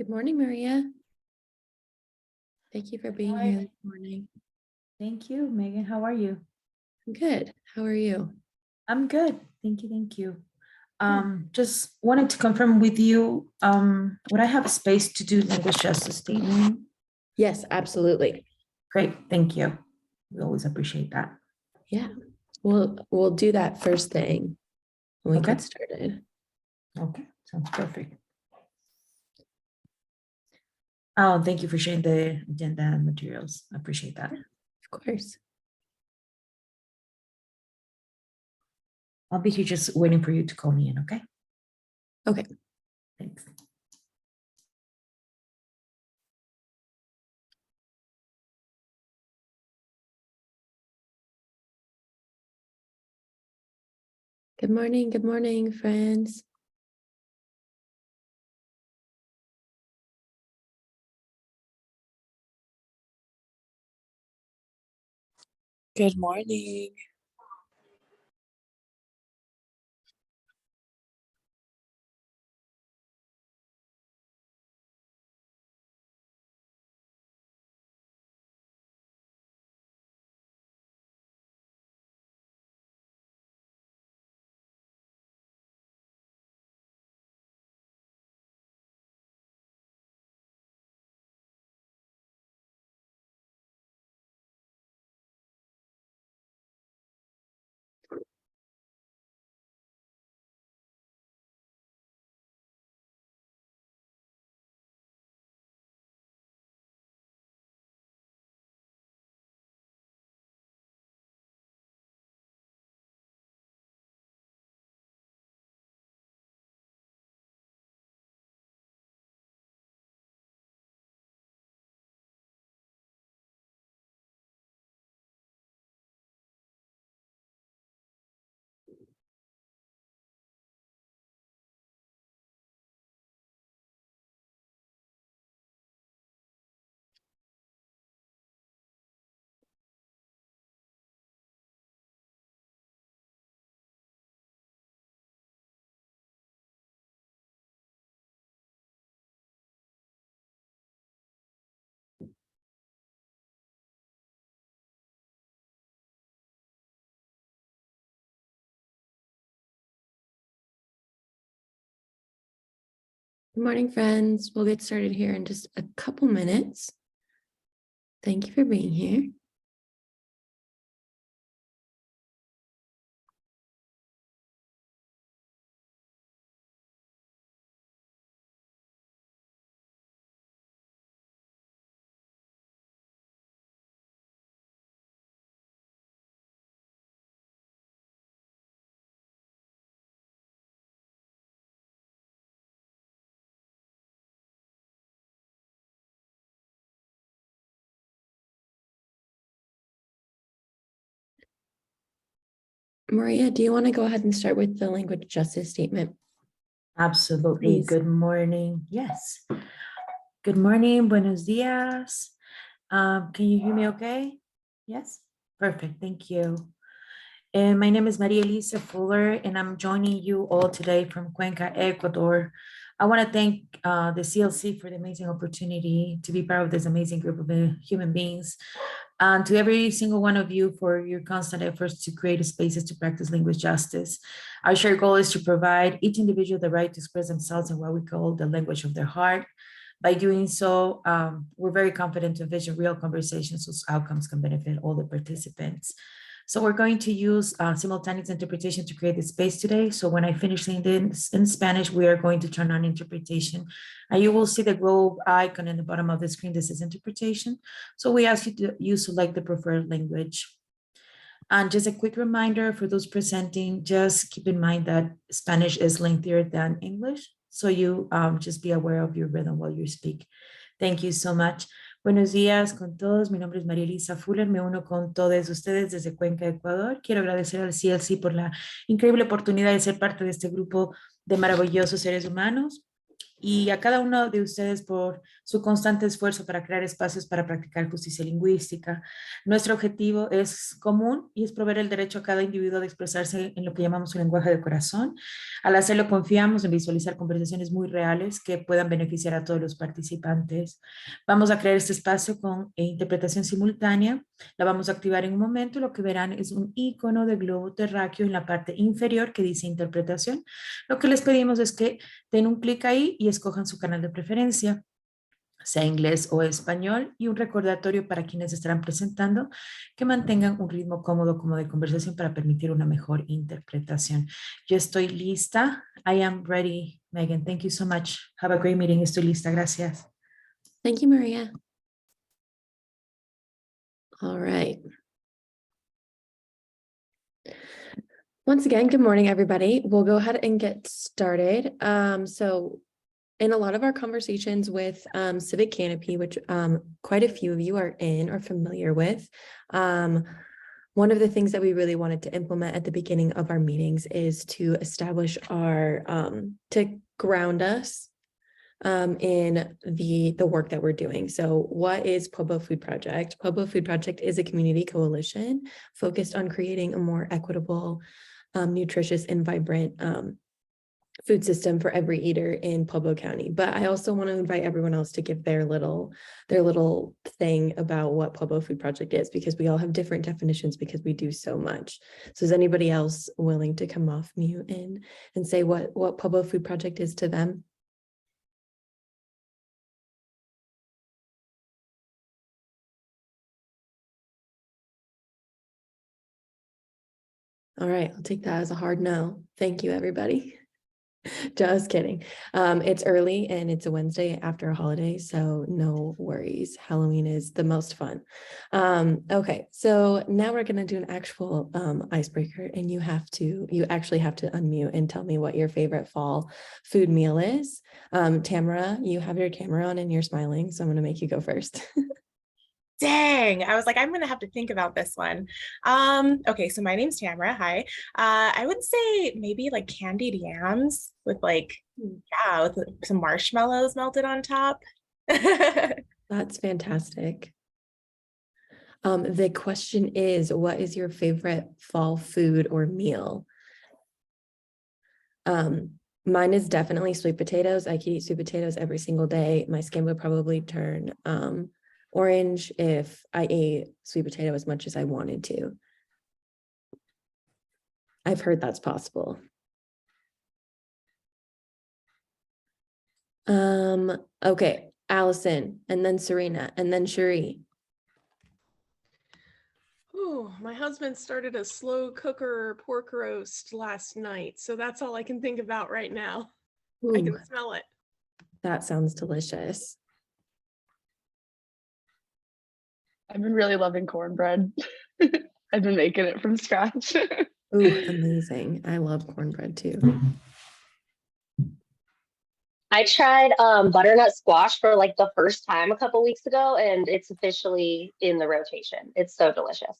Good morning, Maria. Thank you for being here this morning. Thank you, Megan. How are you? I'm good. How are you? I'm good. Thank you. Thank you. Just wanted to confirm with you, would I have space to do language justice statement? Yes, absolutely. Great. Thank you. We always appreciate that. Yeah, we'll do that first thing when we Okay. get started. Okay. Sounds perfect. Oh, thank you for sharing the agenda and materials. I appreciate that. Of course. I'll be here just waiting for you to call me in, okay? Okay. Thanks. Good morning, friends. Good morning. Good morning, friends. We'll get started here in just a couple minutes. Thank you for being here. Maria, do you want to go ahead and start with the language justice statement? Absolutely. Please. Good morning. Yes. Good morning. Buenos dias. Can you hear me okay? Yes? Perfect. Thank you. And my name is Maria Elisa Fuller, and I'm joining you all today from Cuenca, Ecuador. I want to thank the CLC for the amazing opportunity to be part of this amazing group of human beings. And to every single one of you for your constant efforts to create spaces to practice language justice. Our shared goal is to provide each individual the right to express themselves in what we call the language of their heart. By doing so, we're very confident to envision real conversations whose outcomes can benefit all the participants. So we're going to use simultaneous interpretation to create the space today. So when I finish saying this in Spanish, we are going to turn on interpretation. And you will see the globe icon in the bottom of the screen. This is interpretation. So we ask you select the preferred language. And just a quick reminder for those presenting, just keep in mind that Spanish is lengthier than English. So you just be aware of your rhythm while you speak. Thank you so much. Buenos días con todos. Mi nombre es María Elisa Fuller. Me uno con todos ustedes desde Cuenca, Ecuador. Quiero agradecer al CLC por la increíble oportunidad de ser parte de este grupo de maravillosos seres humanos y a cada uno de ustedes por su constante esfuerzo para crear espacios para practicar justicia lingüística. Nuestro objetivo es común y es proveer el derecho a cada individuo de expresarse en lo que llamamos un lenguaje de corazón. Al hacerlo, confiamos en visualizar conversaciones muy reales que puedan beneficiar a todos los participantes. Vamos a crear este espacio con interpretación simultánea. La vamos a activar en un momento. Lo que verán es un icono de globo terráqueo en la parte inferior que dice interpretación. Lo que les pedimos es que den un clic ahí y escojan su canal de preferencia, sea inglés o español, y un recordatorio para quienes estarán presentando que mantengan un ritmo cómodo como de conversación para permitir una mejor interpretación. Yo estoy lista. I am ready, Megan. Thank you so much. Have a great meeting. Estoy lista. Gracias. Thank you, Maria. All right. Once again, good morning, everybody. We'll go ahead and get started. So in a lot of our conversations with Civic Canopy, which quite a few of you are in or familiar with, one of the things that we really wanted to implement at the beginning of our meetings is to establish our, to ground us in the work that we're doing. So what is Pueblo Food Project? Pueblo Food Project is a community coalition focused on creating a more equitable, nutritious and vibrant food system for every eater in Pueblo County. But I also want to invite everyone else to give their little thing about what Pueblo Food Project is, because we all have different definitions because we do so much. So is anybody else willing to come off mute and say what Pueblo Food Project is to them? All right, I'll take that as a hard no. Thank you, everybody. Just kidding. It's early and it's a Wednesday after a holiday, so no worries. Halloween is the most fun. Okay, so now we're gonna do an actual icebreaker, and you actually have to unmute and tell me what your favorite fall food meal is. Tamara, you have your camera on and you're smiling, so I'm gonna make you go first. Dang, I was like, I'm gonna have to think about this one. Okay, so my name's Tamara. Hi. I would say maybe like candied yams with with some marshmallows melted on top. That's fantastic. The question is, what is your favorite fall food or meal? Mine is definitely sweet potatoes. I could eat sweet potatoes every single day. My skin would probably turn orange if I ate sweet potato as much as I wanted to. I've heard that's possible. Okay, Allison, and then Serena, and then Cherie. Oh, my husband started a slow cooker pork roast last night, so that's all I can think about right now. Ooh, I can smell it. that sounds delicious. I've been really loving cornbread. I've been making it from scratch. Ooh, amazing. I love cornbread too. I tried butternut squash for like the first time a couple weeks ago, and it's officially in the rotation. It's so delicious.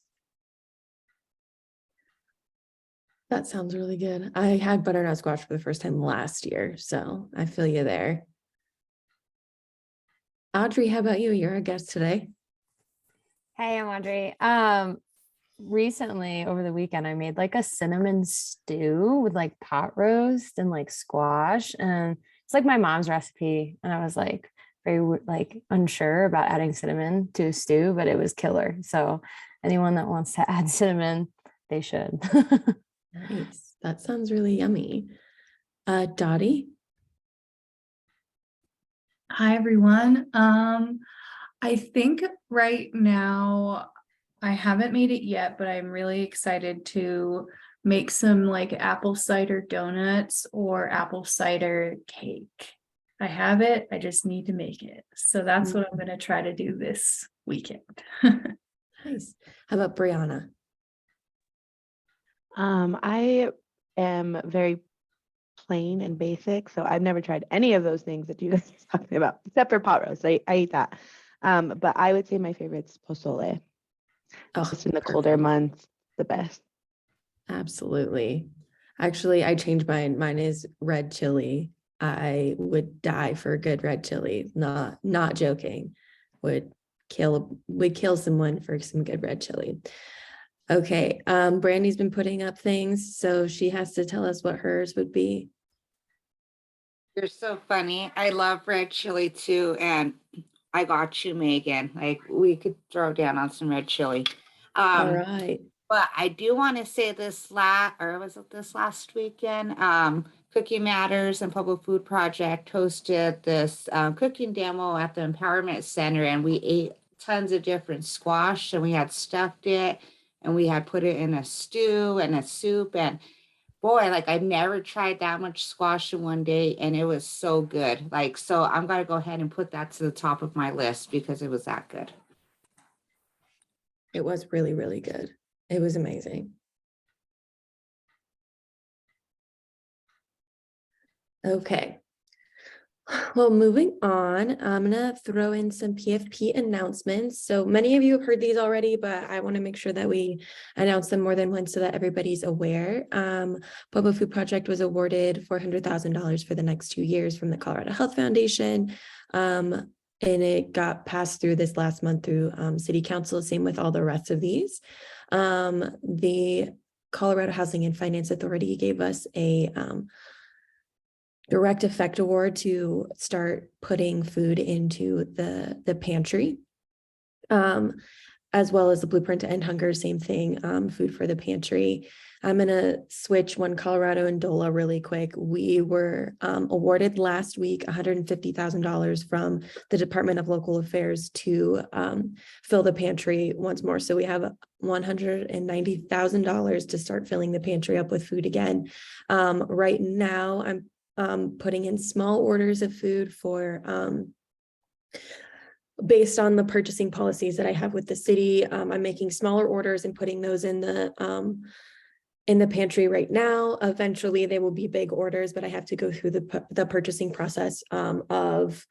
That sounds really good. I had butternut squash for the first time last year, so I feel you there. Audrey, how about you? You're a guest today. Hey, I'm Audrey. Recently over the weekend, I made like a cinnamon stew with like pot roast and like squash, and it's like my mom's recipe. And I was like very like unsure about adding cinnamon to a stew, but it was killer. So anyone that wants to add cinnamon, they should. Nice. That sounds really yummy. Dottie. Hi, everyone. I think right now I haven't made it yet, but I'm really excited to make some like apple cider donuts or apple cider cake. I have it, I just need to make it. So that's what I'm going to try to do this weekend. Nice. How about Brianna? I am very plain and basic, so I've never tried any of those things that you guys are talking about, except for pot roast. I eat that. But I would say my favorite's pozole. Oh, Just in the colder months, the best. absolutely. Actually, I changed mine. Mine is red chili. I would die for a good red chili. Not joking. Would kill someone for some good red chili. Okay, Brandy's been putting up things, so she has to tell us what hers would be. You're so funny. I love red chili too, and I got you, Megan. Like we could throw down on some red chili. All right. But I do want to say this last weekend? Cooking Matters and Pueblo Food Project hosted this cooking demo at the Empowerment Center, and we ate tons of different squash, and we had stuffed it, and we had put it in a stew and a soup, and boy, like I've never tried that much squash in one day, and it was so good. Like, so I'm gonna go ahead and put that to the top of my list because it was that good. It was really, really good. It was amazing. Okay. Well, moving on, I'm gonna throw in some PFP announcements. So many of you have heard these already, but I want to make sure that we announce them more than once so that everybody's aware. Pueblo Food Project was awarded $400,000 for the next 2 years from the Colorado Health Foundation. And it got passed through this last month through City Council, same with all the rest of these. The Colorado Housing and Finance Authority gave us a direct effect award to start putting food into the pantry, as well as the Blueprint to End Hunger, same thing, food for the pantry. I'm gonna switch one Colorado and DOLA really quick. We were awarded last week $150,000 from the Department of Local Affairs to fill the pantry once more. So we have $190,000 to start filling the pantry up with food again. Right now, I'm putting in small orders of food for based on the purchasing policies that I have with the city. I'm making smaller orders and putting those in the pantry right now. Eventually they will be big orders, but I have to go through the purchasing process of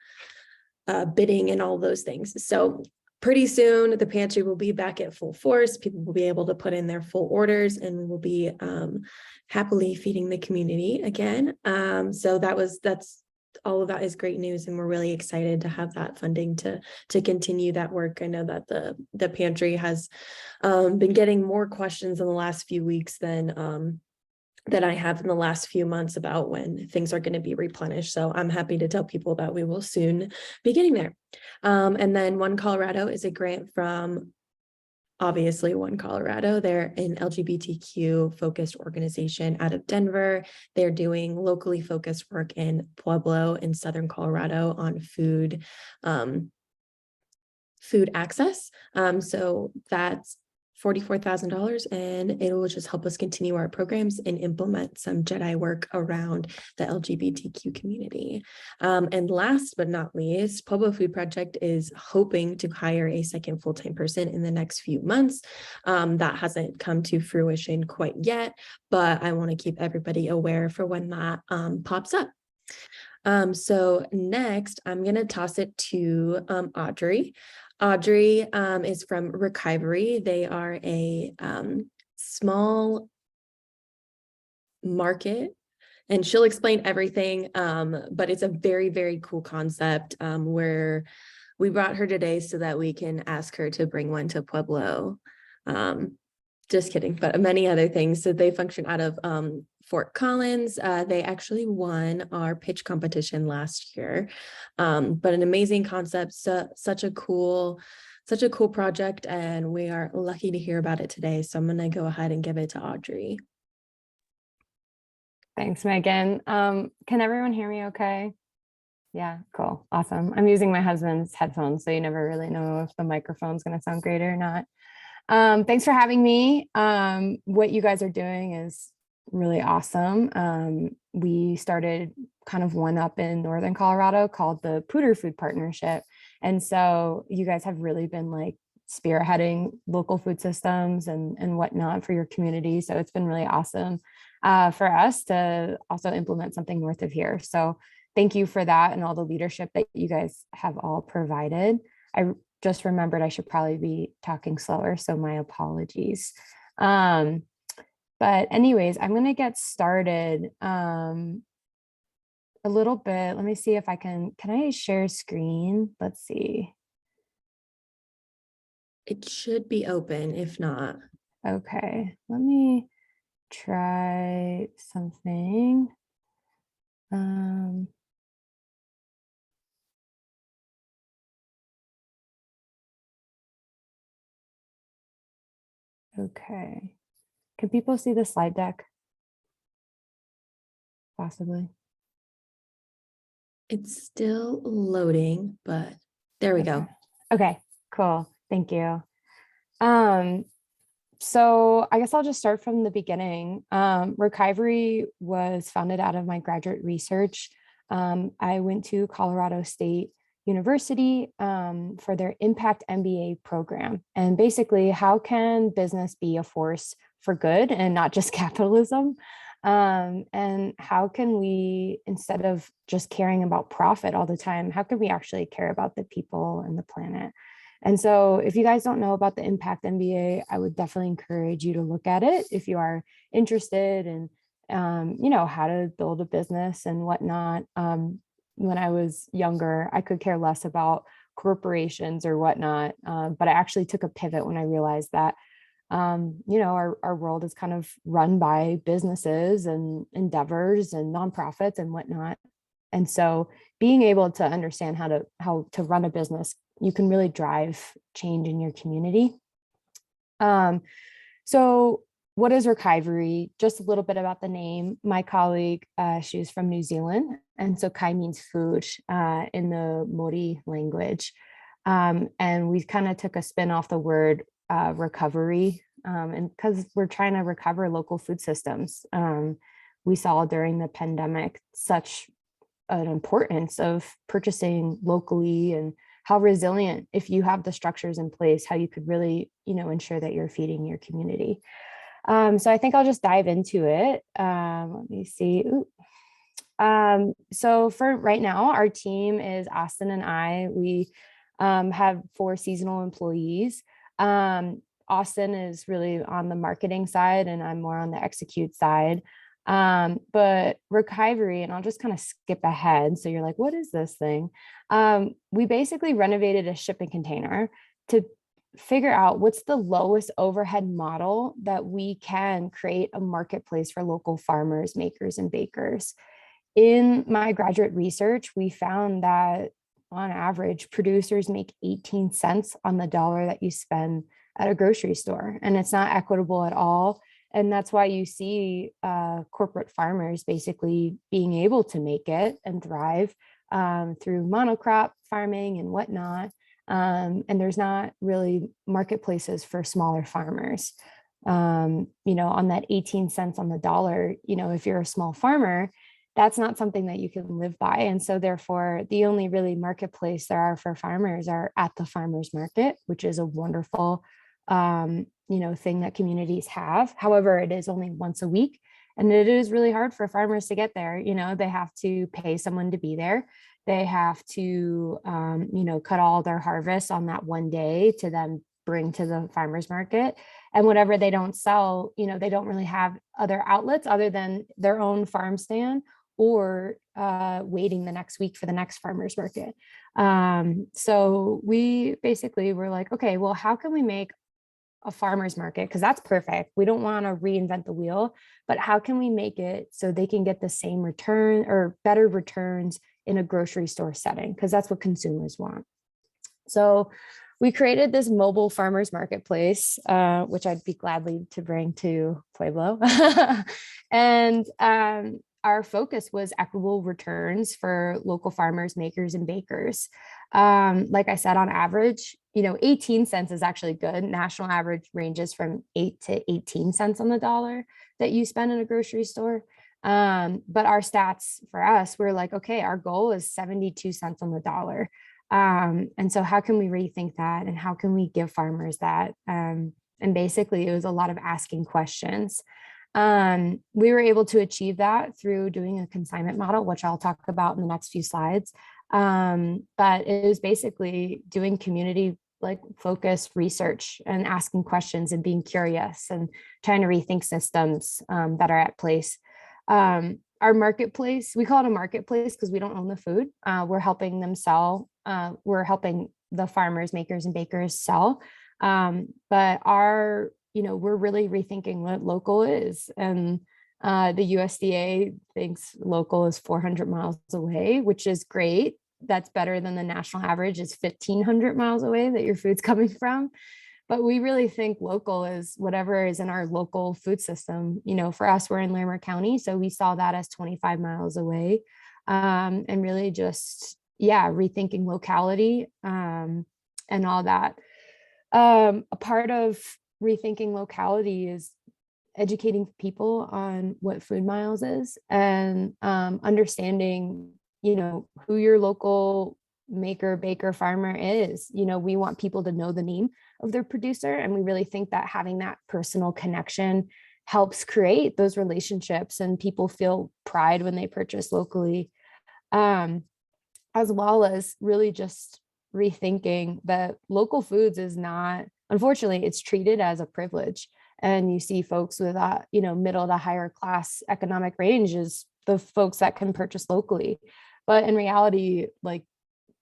bidding and all those things. So pretty soon the pantry will be back at full force. People will be able to put in their full orders, and we will be happily feeding the community again. So that's all of that is great news, and we're really excited to have that funding to continue that work. I know that the pantry has been getting more questions in the last few weeks than I have in the last few months about when things are going to be replenished. So I'm happy to tell people that we will soon be getting there. And then One Colorado is a grant from, obviously, One Colorado. They're an LGBTQ focused organization out of Denver. They're doing locally focused work in Pueblo in Southern Colorado on food access. So that's $44,000, and it will just help us continue our programs and implement some JEDI work around the LGBTQ community. And last but not least, Pueblo Food Project is hoping to hire a second full-time person in the next few months. That hasn't come to fruition quite yet, but I want to keep everybody aware for when that pops up. So next, I'm going to toss it to Audrey. Audrey is from ReKeivery. They are a small market, and she'll explain everything, but it's a very, very cool concept where we brought her today so that we can ask her to bring one to Pueblo. Just kidding, but many other things. So they function out of Fort Collins. They actually won our pitch competition last year, but an amazing concept. So, such a cool project, and we are lucky to hear about it today. So I'm going to go ahead and give it to Audrey. Thanks, Megan. Can everyone hear me okay? Yeah, cool. Awesome. I'm using my husband's headphones, so you never really know if the microphone's going to sound great or not. Thanks for having me. What you guys are doing is really awesome. We started kind of one up in Northern Colorado called the Pueblo Food Partnership. And so you guys have really been like spearheading local food systems and whatnot for your community. So it's been really awesome for us to also implement something north of here. So thank you for that and all the leadership that you guys have all provided. I just remembered I should probably be talking slower, so my apologies. But anyways, I'm going to get started. a little bit. Let me see if can I share screen? Let's see. It should be open, if not. Okay, let me try something. Okay. Can people see the slide deck? Possibly. It's still loading, but there we go. Okay, cool. Thank you. So I guess I'll just start from the beginning. ReKeivery was founded out of my graduate research. I went to Colorado State University for their Impact MBA program. And basically, how can business be a force for good and not just capitalism? And how can we, instead of just caring about profit all the time, how can we actually care about the people and the planet? And so if you guys don't know about the Impact MBA, I would definitely encourage you to look at it if you are interested in, how to build a business and whatnot. When I was younger, I could care less about corporations or whatnot, but I actually took a pivot when I realized that, our world is kind of run by businesses and endeavors and nonprofits and whatnot. And so being able to understand how to run a business, you can really drive change in your community. So what is ReKeivery? Just a little bit about the name. My colleague, she was from New Zealand. And so kai means food in the Māori language. And we kind of took a spin off the word recovery, and because we're trying to recover local food systems. We saw during the pandemic such an importance of purchasing locally and how resilient, if you have the structures in place, how you could really, ensure that you're feeding your community. So I think I'll just dive into it. Let me see. So for right now, our team is Austin and I. We have 4 seasonal employees. Austin is really on the marketing side and I'm more on the execute side. But ReKeivery, and I'll just kind of skip ahead. So you're like, what is this thing? We basically renovated a shipping container to figure out what's the lowest overhead model that we can create a marketplace for local farmers, makers, and bakers. In my graduate research, we found that on average, producers make 18 cents on the dollar that you spend at a grocery store, and it's not equitable at all. And that's why you see corporate farmers basically being able to make it and thrive through monocrop farming and whatnot. And there's not really marketplaces for smaller farmers. On that 18 cents on the dollar, if you're a small farmer, that's not something that you can live by. And so therefore, the only really marketplace there are for farmers are at the farmers market, which is a wonderful thing that communities have. However, it is only once a week, and it is really hard for farmers to get there. They have to pay someone to be there. They have to, cut all their harvests on that one day to then bring to the farmers market. And whatever they don't sell, they don't really have other outlets other than their own farm stand or waiting the next week for the next farmers market. So we basically were like, okay, well, how can we make a farmer's market? Because that's perfect. We don't want to reinvent the wheel, but how can we make it so they can get the same return or better returns in a grocery store setting? Because that's what consumers want. So we created this mobile farmers marketplace, which I'd be gladly to bring to Pueblo. And our focus was equitable returns for local farmers, makers, and bakers. Like I said, on average, 18 cents is actually good. National average ranges from 8 to 18 cents on the dollar that you spend in a grocery store. But our stats for us, we're like, okay, our goal is 72 cents on the dollar. And so how can we rethink that? And how can we give farmers that? And basically it was a lot of asking questions. We were able to achieve that through doing a consignment model, which I'll talk about in the next few slides. But it was basically doing community focused research and asking questions and being curious and trying to rethink systems that are at place. our marketplace, we call it a marketplace because we don't own the food. We're helping them sell. We're helping the farmers, makers, and bakers sell. But we're really rethinking what local is. And the USDA thinks local is 400 miles away, which is great. That's better than the national average is 1,500 miles away that your food's coming from. But we really think local is whatever is in our local food system. For us, we're in Larimer County, so we saw that as 25 miles away, and really just, rethinking locality and all that. A part of rethinking locality is educating people on what food miles is and understanding, who your local maker, baker, farmer is. We want people to know the name of their producer. And we really think that having that personal connection helps create those relationships and people feel pride when they purchase locally. As well as really just rethinking that local foods is not, unfortunately, it's treated as a privilege. And you see folks with that, middle to higher class economic range is the folks that can purchase locally. But in reality,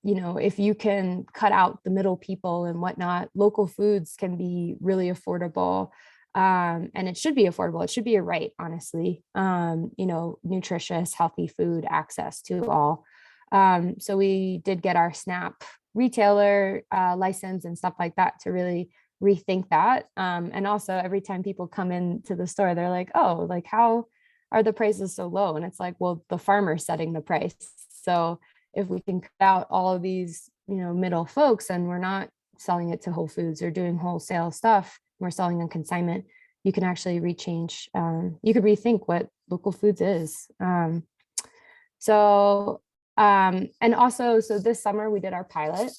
if you can cut out the middle people and whatnot, local foods can be really affordable. And it should be affordable. It should be a right, honestly. Nutritious, healthy food access to all. So we did get our SNAP retailer license and stuff like that to really rethink that. And also every time people come into the store, they're like, oh, how are the prices so low? And it's like, well, the farmer's setting the price. So if we can cut out all of these, middle folks, and we're not selling it to Whole Foods or doing wholesale stuff, we're selling on consignment, you can actually you could rethink what local foods is. And also, so this summer we did our pilot.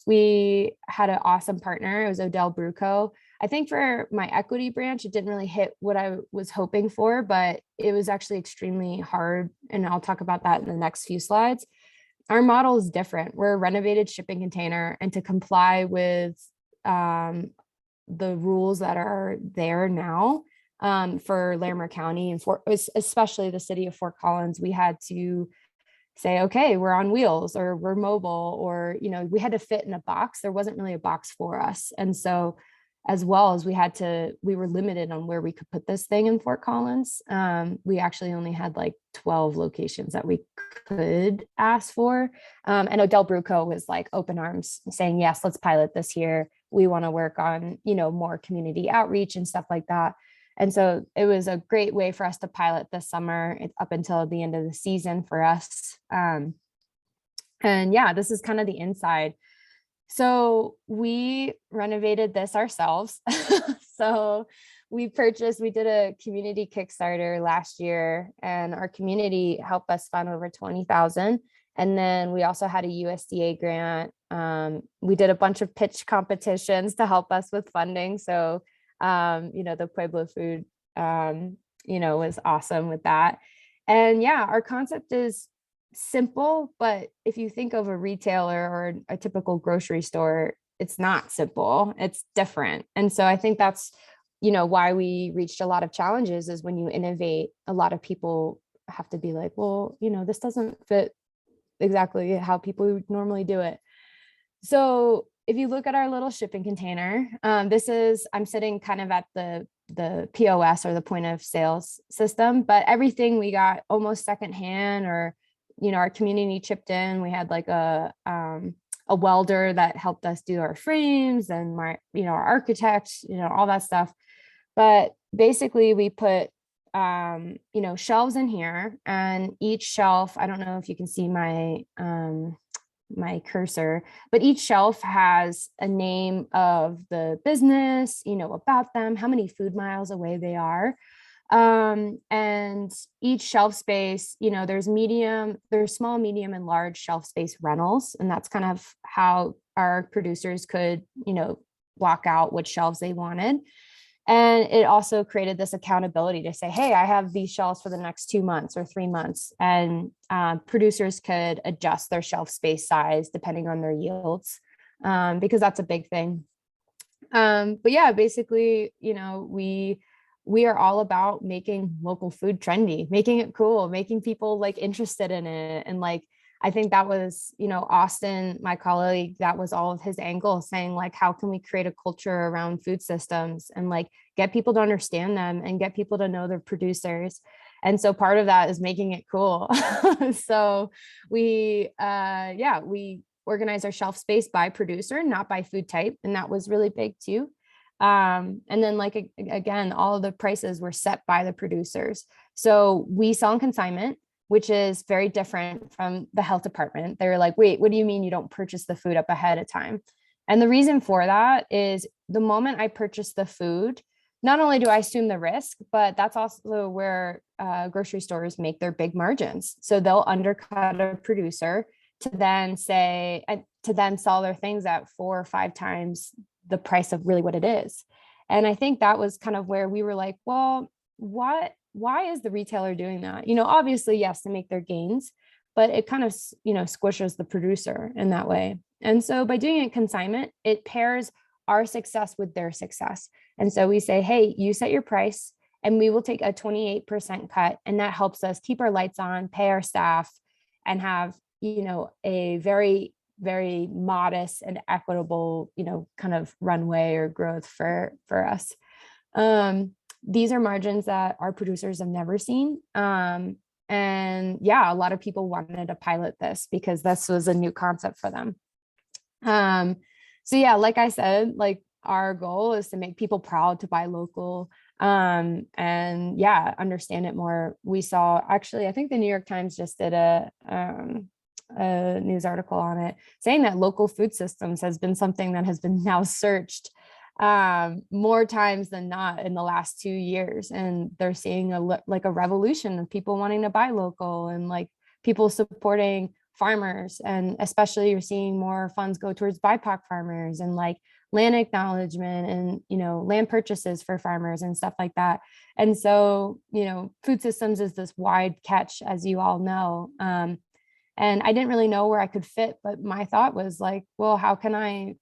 We had an awesome partner. It was Odell Brew Co. I think for my equity branch, it didn't really hit what I was hoping for, but it was actually extremely hard. And I'll talk about that in the next few slides. Our model is different. We're a renovated shipping container, and to comply with the rules that are there now for Larimer County and especially the city of Fort Collins, we had to say, okay, we're on wheels or we're mobile, or, we had to fit in a box. There wasn't really a box for us. And so as well as we were limited on where we could put this thing in Fort Collins. We actually only had 12 locations that we could ask for. And Odell Brew Co. was open arms saying, yes, let's pilot this here. We want to work on, more community outreach and stuff like that. And so it was a great way for us to pilot this summer up until the end of the season for us. And this is kind of the inside. So we renovated this ourselves. So we did a community Kickstarter last year, and our community helped us fund over 20,000. And then we also had a USDA grant. We did a bunch of pitch competitions to help us with funding. So, the Pueblo Food, was awesome with that. And our concept is simple, but if you think of a retailer or a typical grocery store, it's not simple, it's different. And so I think that's, why we reached a lot of challenges, is when you innovate, a lot of people have to be like, well, this doesn't fit exactly how people normally do it. So if you look at our little shipping container, I'm sitting kind of at the POS, or the point of sales system, but everything we got almost secondhand, or our community chipped in. We had a welder that helped us do our frames, and our architect, all that stuff. But basically we put, shelves in here, and each shelf, I don't know if you can see my cursor, but each shelf has a name of the business, about them, how many food miles away they are. And each shelf space, there's small, medium, and large shelf space rentals. And that's kind of how our producers could, block out what shelves they wanted. And it also created this accountability to say, hey, I have these shelves for the next 2 months or 3 months. And producers could adjust their shelf space size depending on their yields, because that's a big thing. But basically, we we are all about making local food trendy, making it cool, making people like interested in it. And like, I think that was, Austin, my colleague, that was all of his angle, saying like, how can we create a culture around food systems and like get people to understand them and get people to know their producers. And so part of that is making it cool. So we organize our shelf space by producer, not by food type. And that was really big too. And then like, again, all of the prices were set by the producers. So we sell on consignment, which is very different from the health department. They're like, wait, what do you mean you don't purchase the food up ahead of time? And the reason for that is the moment I purchase the food, not only do I assume the risk, but that's also where grocery stores make their big margins. So they'll undercut a producer to then sell their things at 4 or 5 times the price of really what it is. And I think that was kind of where we were like, well, why is the retailer doing that? Obviously, yes, to make their gains, but it kind of, squishes the producer in that way. And so by doing it consignment, it pairs our success with their success. And so we say, hey, you set your price and we will take a 28% cut. And that helps us keep our lights on, pay our staff, and have, a very, very modest and equitable, kind of runway or growth for us. These are margins that our producers have never seen. And yeah, a lot of people wanted to pilot this because this was a new concept for them. So yeah, like I said, like our goal is to make people proud to buy local, and yeah, understand it more. We saw, actually, I think the New York Times just did a news article on it, saying that local food systems has been something that has been now searched more times than not in the last 2 years. And they're seeing a revolution of people wanting to buy local and like people supporting farmers. And especially you're seeing more funds go towards BIPOC farmers and like land acknowledgement and, land purchases for farmers and stuff like that. And so, food systems is this wide catch, as you all know. And I didn't really know where I could fit, but my thought was like, well, how can I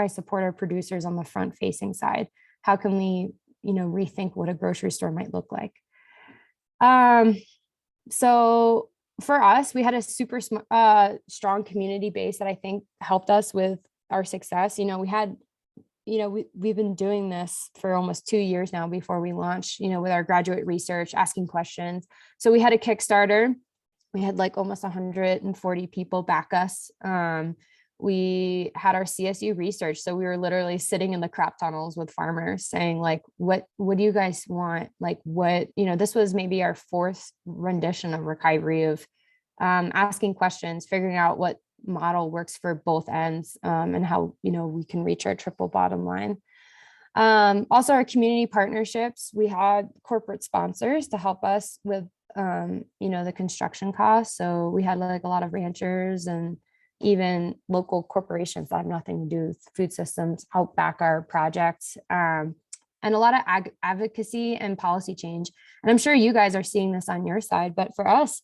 support our producers on the front facing side? How can we, rethink what a grocery store might look like? So for us, we had a super strong community base that I think helped us with our success. We've been doing this for almost 2 years now before we launched, with our graduate research, asking questions. So we had a Kickstarter. We had like almost 140 people back us. We had our CSU research. So we were literally sitting in the crop tunnels with farmers saying like, what do you guys want? Like this was maybe our 4th rendition of ReKeivery of asking questions, figuring out what model works for both ends, and how, we can reach our triple bottom line. Also our community partnerships, we had corporate sponsors to help us with the construction costs. So we had like a lot of ranchers and even local corporations that have nothing to do with food systems help back our projects, and a lot of advocacy and policy change. And I'm sure you guys are seeing this on your side, but for us,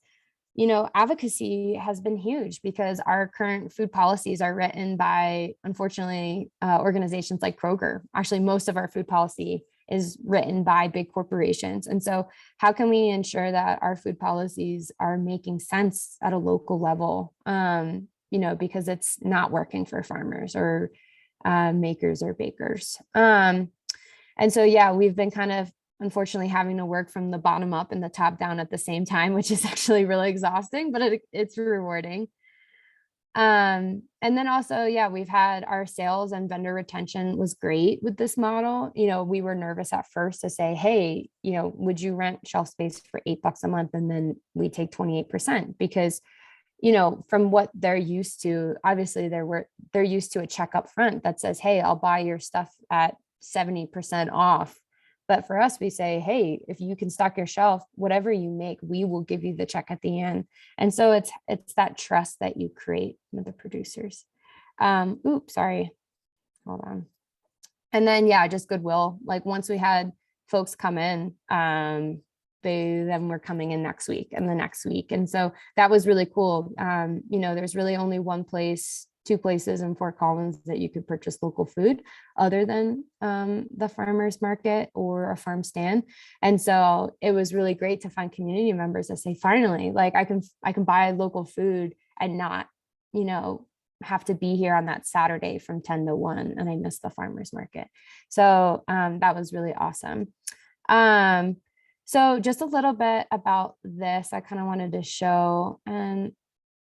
advocacy has been huge because our current food policies are written by, unfortunately, organizations like Kroger. Actually, most of our food policy is written by big corporations. And so how can we ensure that our food policies are making sense at a local level? Because it's not working for farmers or makers or bakers. And so, yeah, we've been kind of, unfortunately, having to work from the bottom up and the top down at the same time, which is actually really exhausting, but it's rewarding. And then also, yeah, we've had our sales and vendor retention was great with this model. We were nervous at first to say, hey, would you rent shelf space for $8 a month? And then we take 28% because, from what they're used to, obviously they're used to a check up front that says, hey, I'll buy your stuff at 70% off. But for us, we say, hey, if you can stock your shelf, whatever you make, we will give you the check at the end. And so it's that trust that you create with the producers. Sorry. Hold on. And then, yeah, just goodwill. Like once we had folks come in, they then were coming in next week and the next week. And so that was really cool. There's really only one place two places in Fort Collins that you could purchase local food other than the farmer's market or a farm stand. And so it was really great to find community members that say, finally, like I can buy local food and not, you know, have to be here on that Saturday from 10 to 1 and I missed the farmer's market. So that was really awesome. So just a little bit about this, I kind of wanted to show, and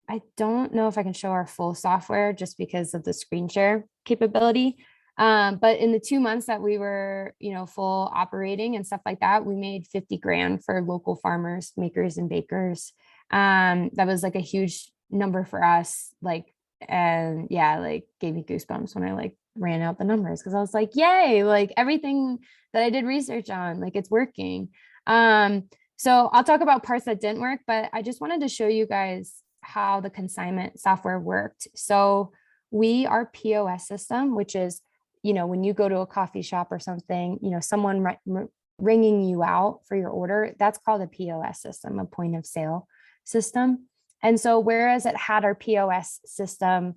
I don't know if I can show our full software just because of the screen share capability. But in the 2 months that we were, you know, full operating and stuff like that, we made 50 grand for local farmers, makers and bakers. That was like a huge number for us. Like, and yeah, like gave me goosebumps when I like ran out the numbers because I was like, yay, like everything that I did research on, like it's working. So I'll talk about parts that didn't work, but I just wanted to show you guys how the consignment software worked. So our POS system, which is, you know, when you go to a coffee shop or something, you know, someone ringing you out for your order, that's called a POS system, a point of sale system. And so whereas it had our POS system,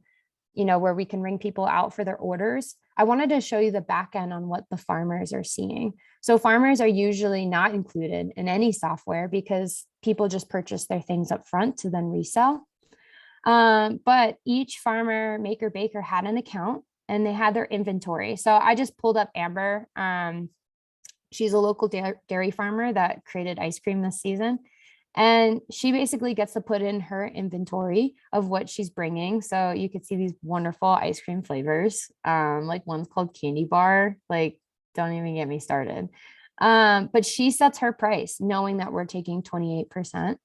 you know, where we can ring people out for their orders, I wanted to show you the back end on what the farmers are seeing. So farmers are usually not included in any software because people just purchase their things up front to then resell. But each farmer, maker, baker had an account and they had their inventory. So I just pulled up Amber. She's a local dairy farmer that created ice cream this season. And she basically gets to put in her inventory of what she's bringing. So you could see these wonderful ice cream flavors. Like one's called Candy Bar, like don't even get me started. But she sets her price knowing that we're taking 28%.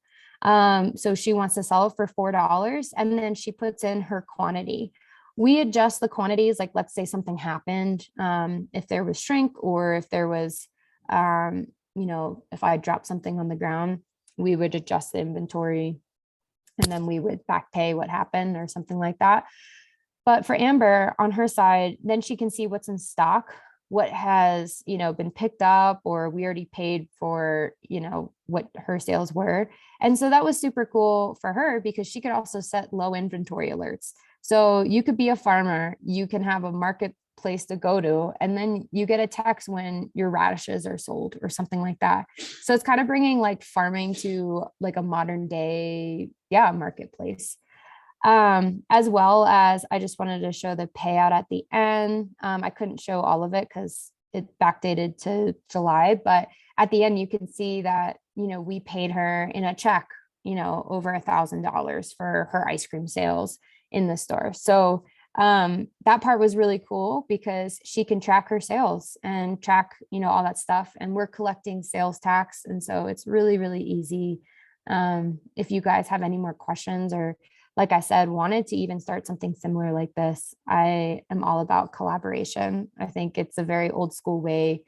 So she wants to sell it for $4 and then she puts in her quantity. We adjust the quantities, like let's say something happened, if there was shrink or if there was, you know, if I dropped something on the ground, we would adjust the inventory and then we would back pay what happened or something like that. But for Amber on her side, then she can see what's in stock, what has, you know, been picked up, or we already paid for, you know, what her sales were. And so that was super cool for her because she could also set low inventory alerts. So you could be a farmer, you can have a marketplace to go to, and then you get a text when your radishes are sold or something like that. So it's kind of bringing like farming to like a modern day, marketplace. As well as I just wanted to show the payout at the end. I couldn't show all of it because it backdated to July, but at the end you can see that, you know, we paid her in a check, you know, over $1,000 for her ice cream sales in the store. So that part was really cool because she can track her sales and track, you know, all that stuff. And we're collecting sales tax. And so it's really, really easy. If you guys have any more questions or, like I said, wanted to even start something similar like this, I am all about collaboration. I think it's a very old school way,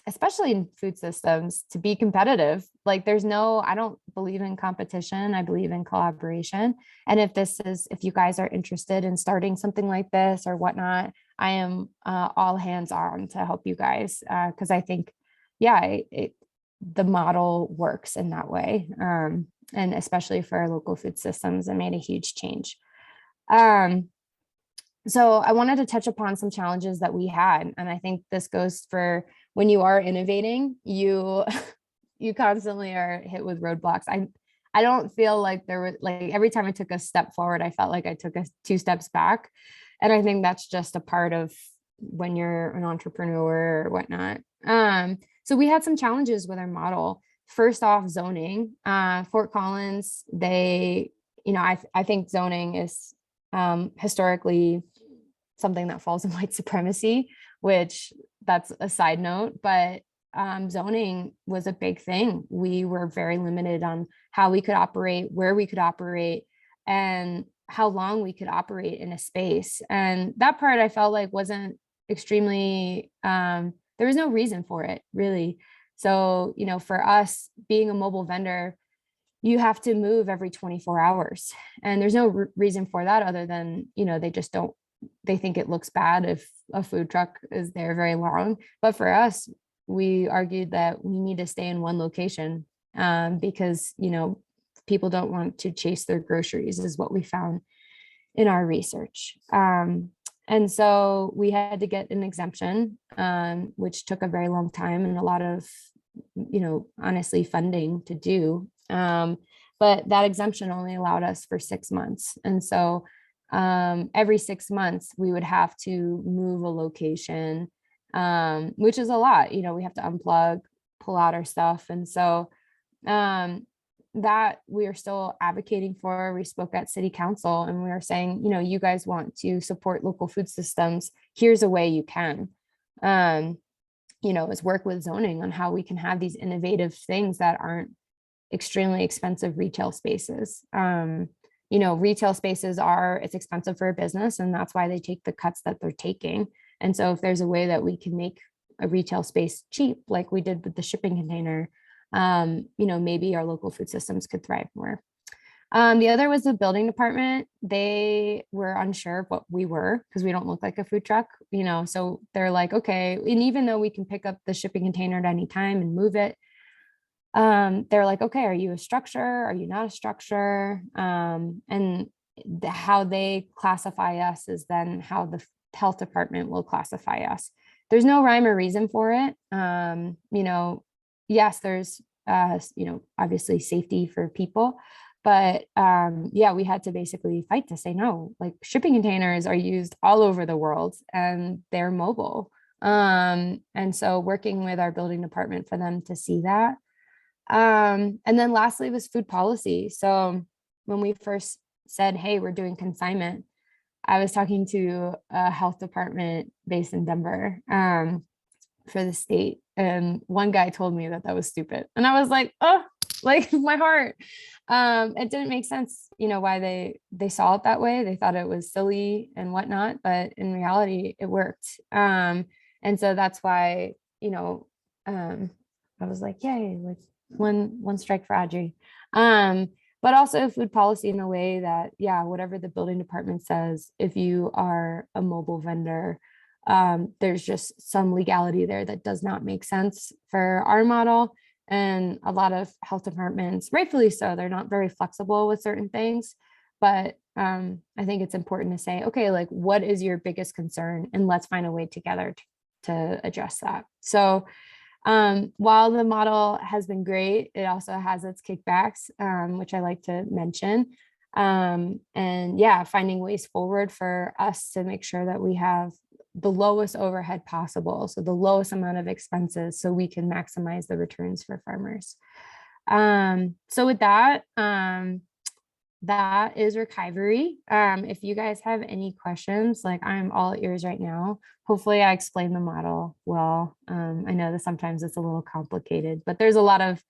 especially in food systems, to be competitive. Like I don't believe in competition. I believe in collaboration. And if you guys are interested in starting something like this or whatnot, I am all hands on to help you guys. Cause I think, the model works in that way. And especially for our local food systems, it made a huge change. So I wanted to touch upon some challenges that we had. And I think this goes for when you are innovating, you constantly are hit with roadblocks. I don't feel like there was like every time I took a step forward, I felt like I took 2 steps back. And I think that's just a part of when you're an entrepreneur or whatnot. So we had some challenges with our model. First off, zoning. Fort Collins, I think zoning is historically something that falls in white supremacy, which that's a side note, but zoning was a big thing. We were very limited on how we could operate, where we could operate, and how long we could operate in a space. And that part I felt like wasn't extremely, there was no reason for it really. So, you know, for us being a mobile vendor, you have to move every 24 hours. And there's no reason for that other than, you know, they think it looks bad if a food truck is there very long. But for us, we argued that we need to stay in one location because, you know, people don't want to chase their groceries is what we found in our research. And so we had to get an exemption, which took a very long time and a lot of, honestly, funding to do. But that exemption only allowed us for 6 months. And so every 6 months we would have to move a location, which is a lot. We have to unplug, pull out our stuff. And so that we are still advocating for. We spoke at city council and we were saying, you guys want to support local food systems. Here's a way you can, is work with zoning on how we can have these innovative things that aren't extremely expensive retail spaces. Retail spaces it's expensive for a business, and that's why they take the cuts that they're taking. And so if there's a way that we can make a retail space cheap, like we did with the shipping container, maybe our local food systems could thrive more. The other was the building department. They were unsure of what we were because we don't look like a food truck, so they're like, okay. And even though we can pick up the shipping container at any time and move it, they're like, okay, are you a structure? Are you not a structure? And how they classify us is then how the health department will classify us. There's no rhyme or reason for it. Yes, there's, obviously safety for people, but we had to basically fight to say no. Like, shipping containers are used all over the world and they're mobile. And so working with our building department for them to see that. And then lastly was food policy. So when we first said, hey, we're doing consignment, I was talking to a health department based in Denver for the state. And one guy told me that was stupid. And I was like, oh, like my heart. It didn't make sense, why they saw it that way. They thought it was silly and whatnot, but in reality, it worked. And so that's why, I was like, yay, like one strike for Audrey. But also food policy in a way that, whatever the building department says, if you are a mobile vendor, there's just some legality there that does not make sense for our model. And a lot of health departments, rightfully so, they're not very flexible with certain things. But I think it's important to say, okay, like, what is your biggest concern? And let's find a way together to address that. So while the model has been great, it also has its kickbacks, which I like to mention. And finding ways forward for us to make sure that we have the lowest overhead possible. So the lowest amount of expenses so we can maximize the returns for farmers. So with that, that is ReKeivery. If you guys have any questions, like, I'm all ears right now. Hopefully I explained the model well. I know that sometimes it's a little complicated, but there's a lot of,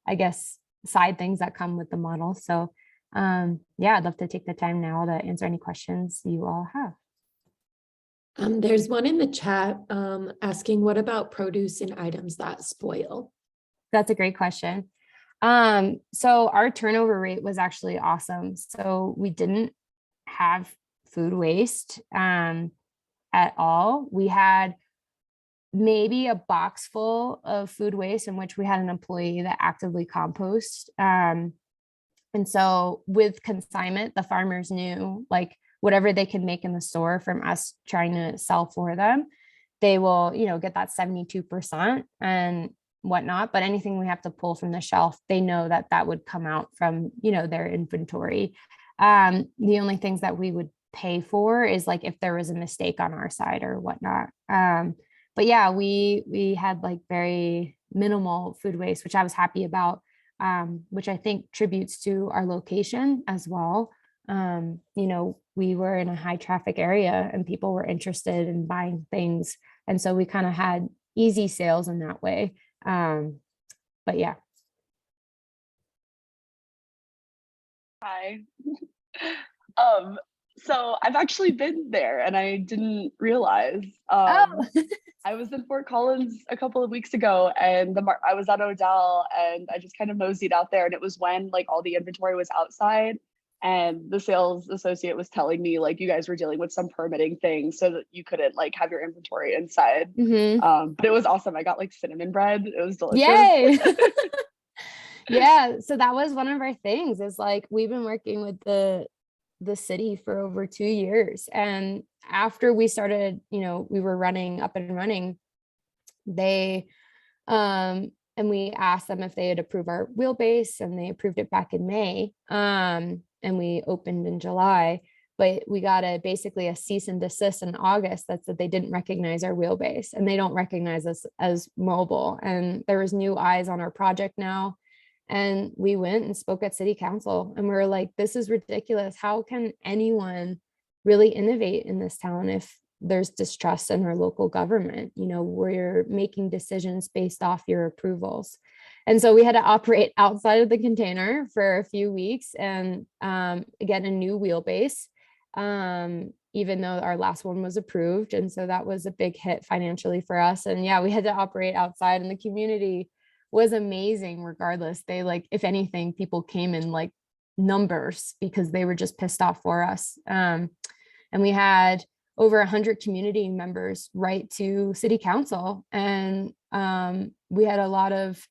I guess, side things that come with the model. So I'd love to take the time now to answer any questions you all have. There's one in the chat asking, what about produce and items that spoil? That's a great question. So our turnover rate was actually awesome. So we didn't have food waste at all. We had maybe a box full of food waste in which we had an employee that actively composts. And so with consignment, the farmers knew, like, whatever they can make in the store from us trying to sell for them, they will, get that 72% and whatnot. But anything we have to pull from the shelf, they know that would come out from, their inventory. The only things that we would pay for is like if there was a mistake on our side or whatnot. But we had like very minimal food waste, which I was happy about, which I think tributes to our location as well. We were in a high traffic area and people were interested in buying things. And so we kind of had easy sales in that way. But yeah. Hi. So I've actually been there and I didn't realize. I was in Fort Collins a couple of weeks ago and I was at Odell and I just kind of moseyed out there, and it was when like all the inventory was outside. And the sales associate was telling me like you guys were dealing with some permitting things so that you couldn't like have your inventory inside. But it was awesome. I got like cinnamon bread. It was delicious. Yay! Yeah. So that was one of our things, is like we've been working with the the city for over 2 years. And after we started, we were up and running, they, and we asked them if they had approved our wheelbase, and they approved it back in May. And we opened in July, but we got basically a cease and desist in August that said they didn't recognize our wheelbase and they don't recognize us as mobile. And there was new eyes on our project now. And we went and spoke at city council, and we were like, this is ridiculous. How can anyone really innovate in this town if there's distrust in our local government? We're making decisions based off your approvals. And so we had to operate outside of the container for a few weeks and get a new wheelbase, even though our last one was approved. And so that was a big hit financially for us. And yeah, we had to operate outside, and the community was amazing regardless. They if anything, people came in numbers because they were just pissed off for us. And we had over 100 community members write to city council, and we had a lot of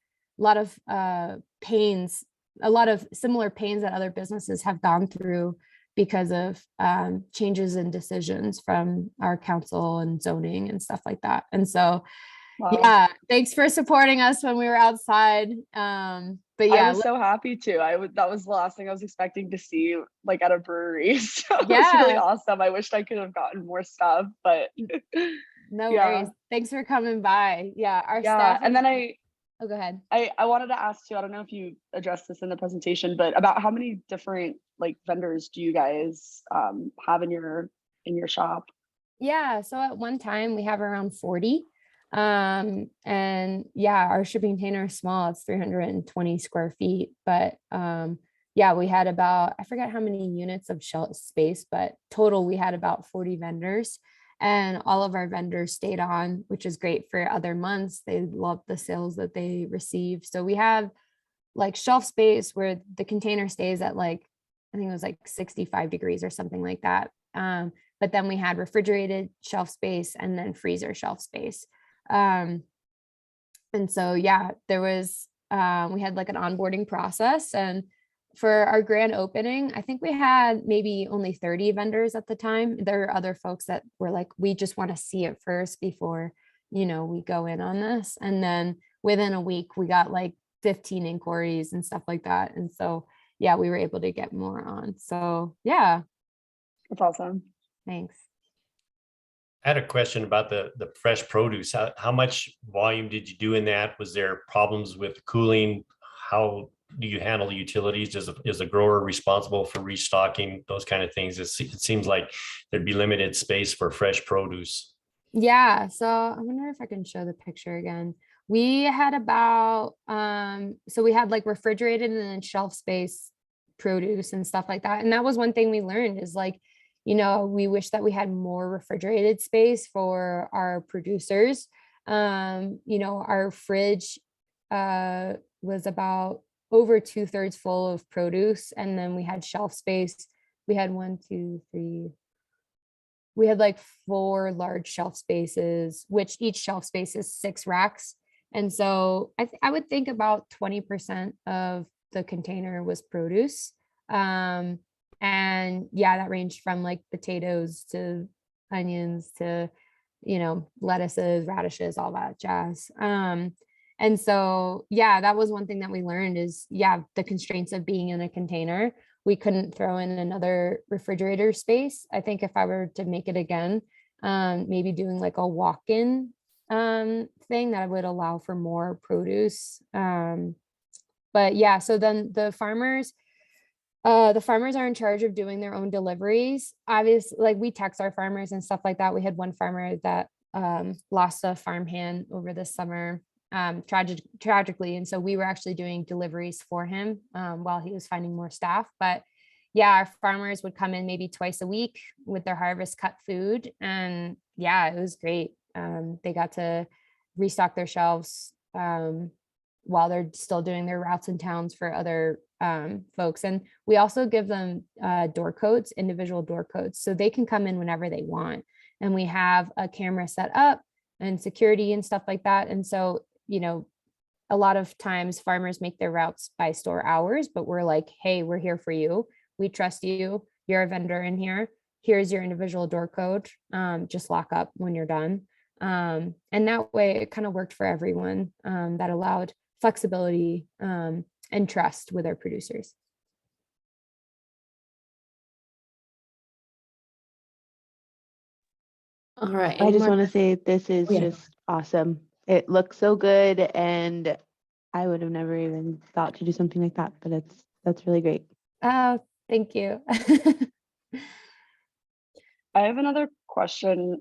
pains, a lot of similar pains that other businesses have gone through because of changes in decisions from our council and zoning and stuff like that. And so Wow. yeah, thanks for supporting us when we were outside. But yeah, I was so happy too. That was the last thing I was expecting to see at a brewery. So it was yeah, really awesome. I wished I could have gotten more stuff, but no yeah. worries. Thanks for coming by. Yeah, our Yeah, staff. and then oh, go ahead. I wanted to ask too, I don't know if you addressed this in the presentation, but about how many different vendors do you guys have in your shop? Yeah, so at one time we have around 40. And yeah, our shipping container is small. It's 320 square feet, but yeah, we had about, I forget how many units of shelf space, but total we had about 40 vendors, and all of our vendors stayed on, which is great for other months. They loved the sales that they received. So we have shelf space where the container stays at I think it was 65 degrees or something like that. But then we had refrigerated shelf space and then freezer shelf space. And so, yeah, there was, we had an onboarding process, and for our grand opening, I think we had maybe only 30 vendors at the time. There are other folks that were we just want to see it first before, we go in on this. And then within a week, we got 15 inquiries and stuff like that. And so, yeah, we were able to get more on. So yeah. That's awesome. Thanks. I had a question about the fresh produce. How much volume did you do in that? Was there problems with cooling? How do you handle utilities? Is a grower responsible for restocking those kind of things? It seems like there'd be limited space for fresh produce. Yeah, so I wonder if I can show the picture again. We had about so we had refrigerated and then shelf space produce and stuff like that. And that was one thing we learned is we wish that we had more refrigerated space for our producers. Our fridge was about over 2/3 full of produce, and then we had shelf space. We had 4 large shelf spaces, which each shelf space is 6 racks. And so I would think about 20% of the container was produce. And yeah, that ranged from potatoes to onions to, lettuces, radishes, all that jazz. And so, yeah, that was one thing that we learned is, yeah, the constraints of being in a container. We couldn't throw in another refrigerator space. I think if I were to make it again, maybe doing a walk-in thing that would allow for more produce. But yeah, so then the farmers are in charge of doing their own deliveries. Obviously, we text our farmers and stuff like that. We had one farmer that lost a farmhand over this summer, tragically. And so we were actually doing deliveries for him while he was finding more staff. But yeah, our farmers would come in maybe twice a week with their harvest cut food. And yeah, it was great. They got to restock their shelves while they're still doing their routes in towns for other folks. And we also give them door codes, individual door codes, so they can come in whenever they want. And we have a camera set up and security and stuff like that. And so, a lot of times farmers make their routes by store hours, but we're hey, we're here for you. We trust you. you're a vendor in here. Here's your individual door code. Just lock up when you're done. And that way it kind of worked for everyone. That allowed flexibility and trust with our producers. All right. I any just more want to say this is yeah. just awesome. It looks so good, and I would have never even thought to do something like that, but that's really great. Oh, thank you. I have another question.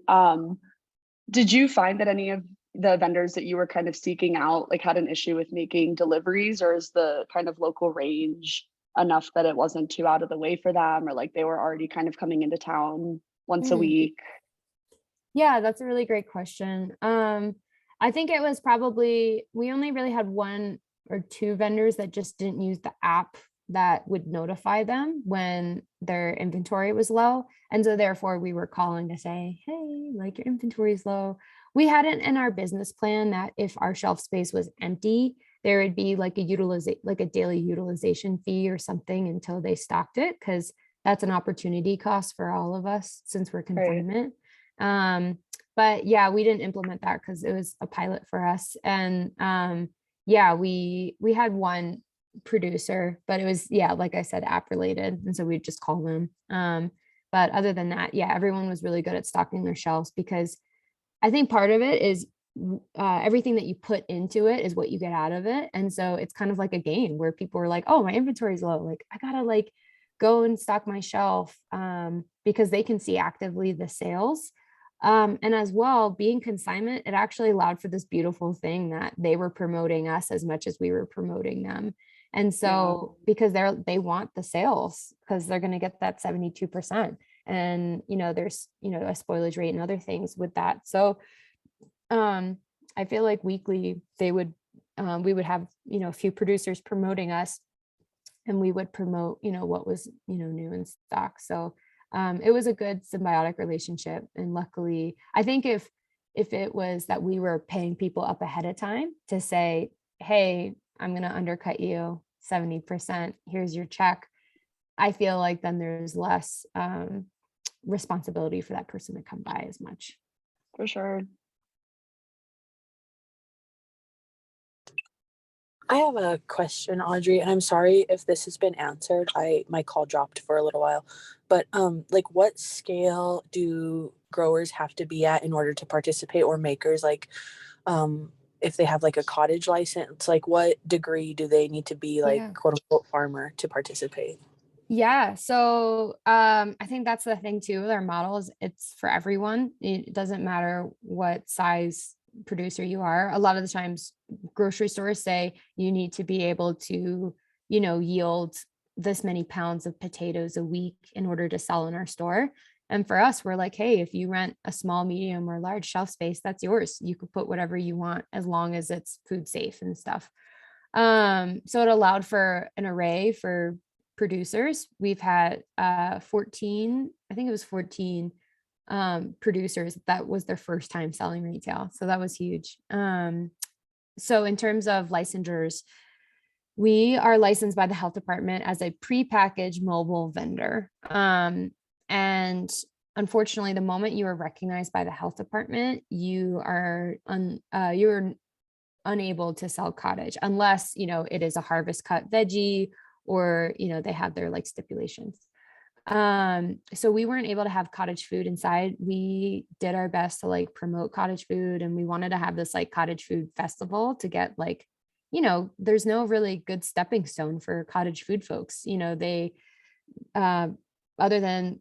Did you find that any of the vendors that you were kind of seeking out like had an issue with making deliveries, or is the kind of local range enough that it wasn't too out of the way for them, or like they were already kind of coming into town once a Mhm. week? Yeah, that's a really great question. I think it was probably, we only really had 1 or 2 vendors that just didn't use the app that would notify them when their inventory was low. And so therefore we were calling to say, hey, like your inventory is low. We had it in our business plan that if our shelf space was empty, there would be like a daily utilization fee or something until they stocked it, because that's an opportunity cost for all of us since we're confinement. But yeah, we didn't implement that because it was a pilot for us. And yeah, we had 1 producer, but it was, yeah, like I said, app related. And so we'd just call them. But other than that, yeah, everyone was really good at stocking their shelves, because I think part of it is everything that you put into it is what you get out of it. And so it's kind of like a game where people were like, oh, my inventory is low. Like I gotta like go and stock my shelf because they can see actively the sales. And as well, being consignment, it actually allowed for this beautiful thing that they were promoting us as much as we were promoting them. And so because they want the sales, because they're going to get that 72%. And, there's, a spoilage rate and other things with that. So I feel like weekly we would have, a few producers promoting us, and we would promote, what was, new in stock. So it was a good symbiotic relationship. And luckily, I think if it was that we were paying people up ahead of time to say, hey, I'm going to undercut you 70%, here's your check, I feel like then there's less responsibility for that person to come by as much. For sure. I have a question, Audrey, and I'm sorry if this has been answered. My call dropped for a little while, but like what scale do growers have to be at in order to participate, or makers, like if they have like a cottage license, like what degree do they need to be, like Yeah. quote unquote farmer, to participate? Yeah. So I think that's the thing too with our models. It's for everyone. It doesn't matter what size producer you are. A lot of the times grocery stores say you need to be able to, yield this many pounds of potatoes a week in order to sell in our store. And for us, we're like, hey, if you rent a small, medium, or large shelf space, that's yours. You could put whatever you want as long as it's food safe and stuff. So it allowed for an array for producers. We've had 14, I think it was 14 producers that was their first time selling retail. So that was huge. So in terms of licensures, we are licensed by the health department as a prepackaged mobile vendor. And unfortunately, the moment you are recognized by the health department, you are you're unable to sell cottage unless, it is a harvest cut veggie, or, they have their like stipulations. So we weren't able to have cottage food inside. We did our best to like promote cottage food, and we wanted to have this like cottage food festival to get like, there's no really good stepping stone for cottage food folks. They other than,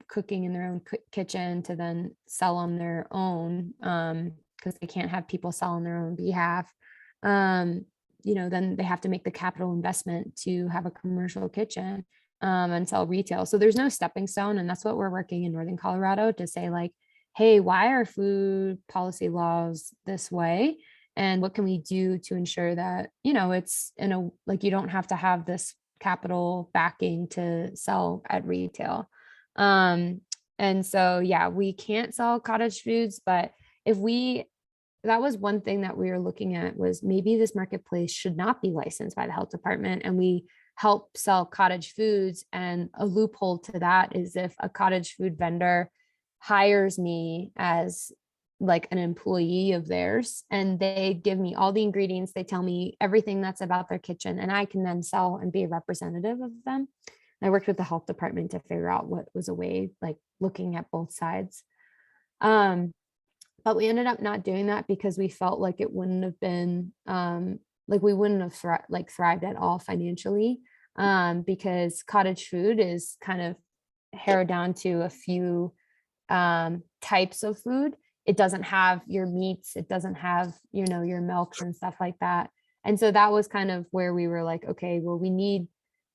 cooking in their own kitchen to then sell on their own, because they can't have people sell on their own behalf. Then they have to make the capital investment to have a commercial kitchen and sell retail. So there's no stepping stone. And that's what we're working in Northern Colorado to say, like, hey, why are food policy laws this way? And what can we do to ensure that, it's like you don't have to have this capital backing to sell at retail. And so, yeah, we can't sell cottage foods, but that was one thing that we were looking at, was maybe this marketplace should not be licensed by the health department. And we help sell cottage foods. And a loophole to that is if a cottage food vendor hires me as like an employee of theirs, and they give me all the ingredients, they tell me everything that's about their kitchen, and I can then sell and be a representative of them. I worked with the health department to figure out what was a way, like looking at both sides. But we ended up not doing that because we felt like it wouldn't have been like we wouldn't have thrived at all financially, because cottage food is kind of pared down to a few types of food. It doesn't have your meats, it doesn't have, you know, your milks and stuff like that. And so that was kind of where we were like, okay, well, we need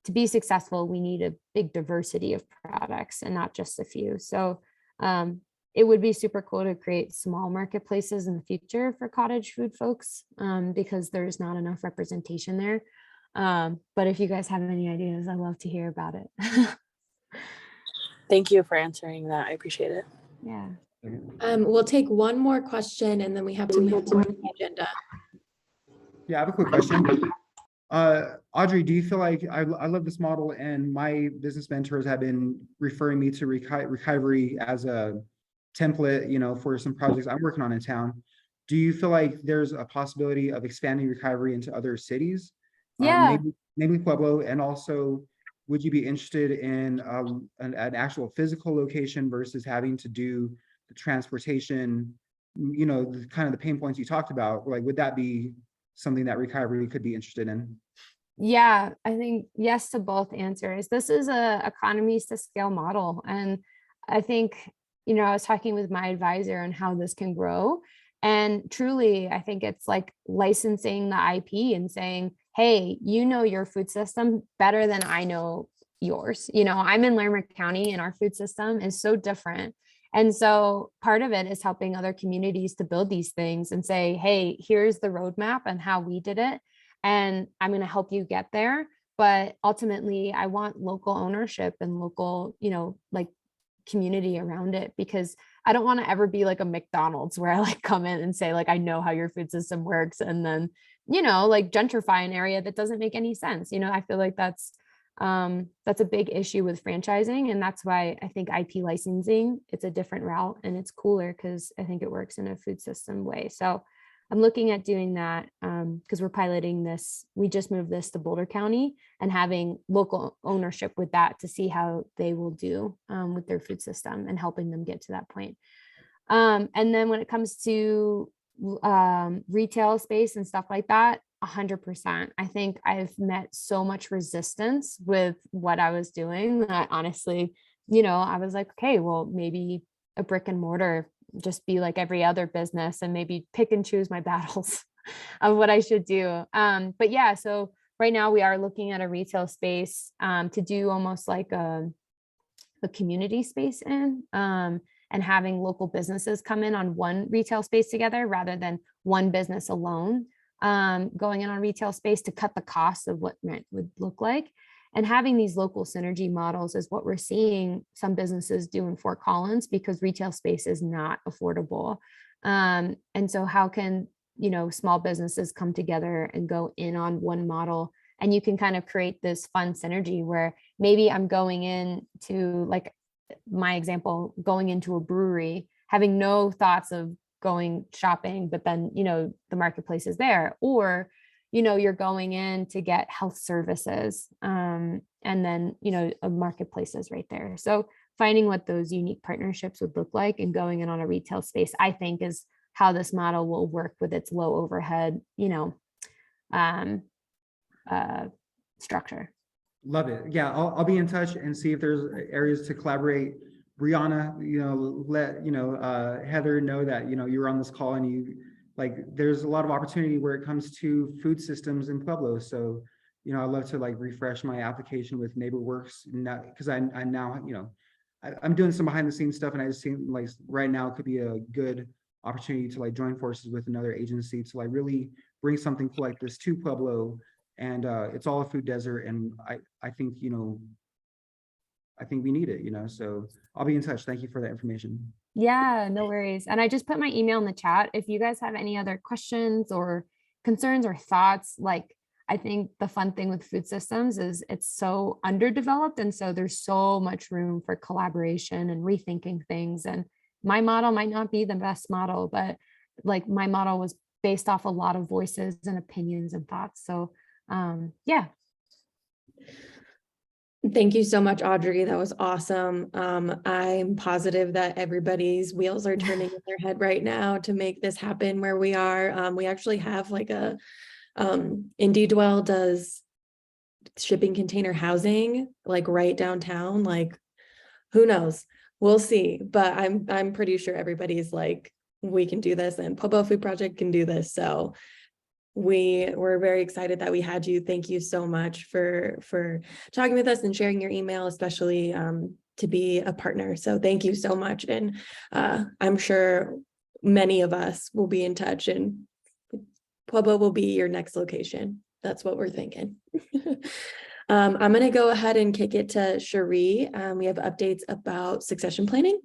to be successful, we need a big diversity of products and not just a few. So it would be super cool to create small marketplaces in the future for cottage food folks, because there's not enough representation there. But if you guys have any ideas, I'd love to hear about it. Thank you for answering that. I appreciate it. Yeah. We'll take one more question and then we have to move to the agenda. Yeah, I have a quick question. Audrey, do you feel like I love this model, and my business mentors have been referring me to ReKeivery as a template, you know, for some projects I'm working on in town. Do you feel like there's a possibility of expanding ReKeivery into other cities? Yeah. Maybe Pueblo, and also, would you be interested in an actual physical location versus having to do the transportation, you know, the kind of the pain points you talked about? Like, would that be something that ReKeivery could be interested in? Yeah, I think yes to both answers. This is a economies to scale model. And I think, you know, I was talking with my advisor on how this can grow. And truly, I think it's like licensing the IP and saying, hey, you know your food system better than I know yours. You know, I'm in Larimer County and our food system is so different. And so part of it is helping other communities to build these things and say, hey, here's the roadmap and how we did it. And I'm going to help you get there. But ultimately, I want local ownership and local, you know, like community around it, because I don't want to ever be like a McDonald's where I like come in and say, like, I know how your food system works. And then, you know, like gentrify an area that doesn't make any sense. You know, I feel like that's a big issue with franchising. And that's why I think IP licensing, it's a different route and it's cooler because I think it works in a food system way. So I'm looking at doing that because we're piloting this. We just moved this to Boulder County and having local ownership with that to see how they will do with their food system and helping them get to that point. And then when it comes to retail space and stuff like that, 100%. I think I've met so much resistance with what I was doing that honestly, you know, I was like, okay, well, maybe a brick and mortar, just be like every other business and maybe pick and choose my battles of what I should do. But yeah, so right now we are looking at a retail space to do almost like a community space in, and having local businesses come in on one retail space together rather than one business alone going in on retail space to cut the cost of what rent would look like. And having these local synergy models is what we're seeing some businesses do in Fort Collins because retail space is not affordable. And so how can, you know, small businesses come together and go in on one model, and you can kind of create this fun synergy where maybe I'm going in to, like my example, going into a brewery, having no thoughts of going shopping, but then, you know, the marketplace is there, or, you know, you're going in to get health services, and then, you know, a marketplace is right there. So finding what those unique partnerships would look like and going in on a retail space, I think is how this model will work with its low overhead, you know, structure. Love it. Yeah, I'll be in touch and see if there's areas to collaborate. Brianna, you know, let, you know, Heather know that, you know, you're on this call, and you, like, there's a lot of opportunity where it comes to food systems in Pueblo. So, you know, I'd love to like refresh my application with NeighborWorks, because I now, you know, I'm doing some behind the scenes stuff, and I just seem like right now it could be a good opportunity to like join forces with another agency to like really bring something cool like this to Pueblo. And it's all a food desert, and I think, you know, I think we need it, you know, so I'll be in touch. Thank you for that information. Yeah, no worries. And I just put my email in the chat. If you guys have any other questions or concerns or thoughts, like I think the fun thing with food systems is it's so underdeveloped. And so there's so much room for collaboration and rethinking things. And my model might not be the best model, but like my model was based off a lot of voices and opinions and thoughts. So yeah. Thank you so much, Audrey. That was awesome. I'm positive that everybody's wheels are turning in their head right now to make this happen where we are. We actually have like a IndieDwell does shipping container housing like right downtown. Like, who knows? We'll see. But I'm pretty sure everybody's like, we can do this, and Pueblo Food Project can do this. So we're very excited that we had you. Thank you so much for talking with us and sharing your email, especially to be a partner. So thank you so much. And I'm sure many of us will be in touch, and Pueblo will be your next location. That's what we're thinking. I'm going to go ahead and kick it to Cherie. We have updates about succession planning.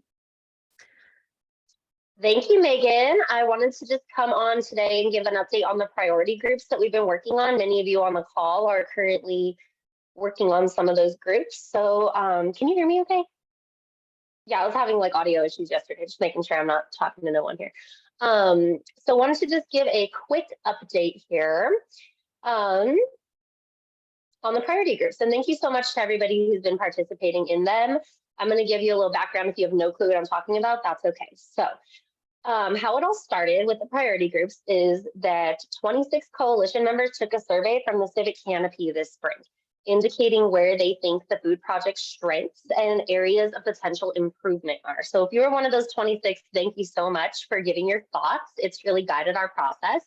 Thank you, Megan. I wanted to just come on today and give an update on the priority groups that we've been working on. Many of you on the call are currently working on some of those groups. So can you hear me okay? Yeah, I was having like audio issues yesterday, just making sure I'm not talking to no one here. So wanted to just give a quick update here on the priority groups. And thank you so much to everybody who's been participating in them. I'm going to give you a little background. If you have no clue what I'm talking about, that's okay. So how it all started with the priority groups is that 26 coalition members took a survey from the Civic Canopy this spring, indicating where they think the food project's strengths and areas of potential improvement are. So if you were one of those 26, thank you so much for giving your thoughts. It's really guided our process.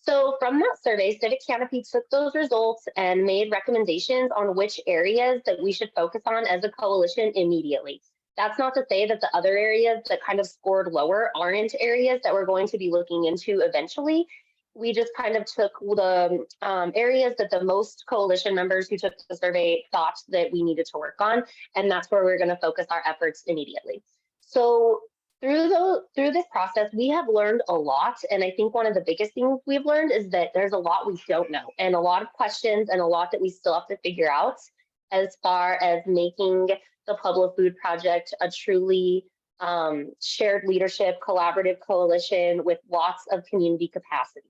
So from that survey, Civic Canopy took those results and made recommendations on which areas that we should focus on as a coalition immediately. That's not to say that the other areas that kind of scored lower aren't areas that we're going to be looking into eventually. We just kind of took the areas that the most coalition members who took the survey thought that we needed to work on, and that's where we're going to focus our efforts immediately. So through this process, we have learned a lot, and I think one of the biggest things we've learned is that there's a lot we don't know, and a lot of questions, and a lot that we still have to figure out as far as making the Pueblo Food Project a truly shared leadership, collaborative coalition with lots of community capacity.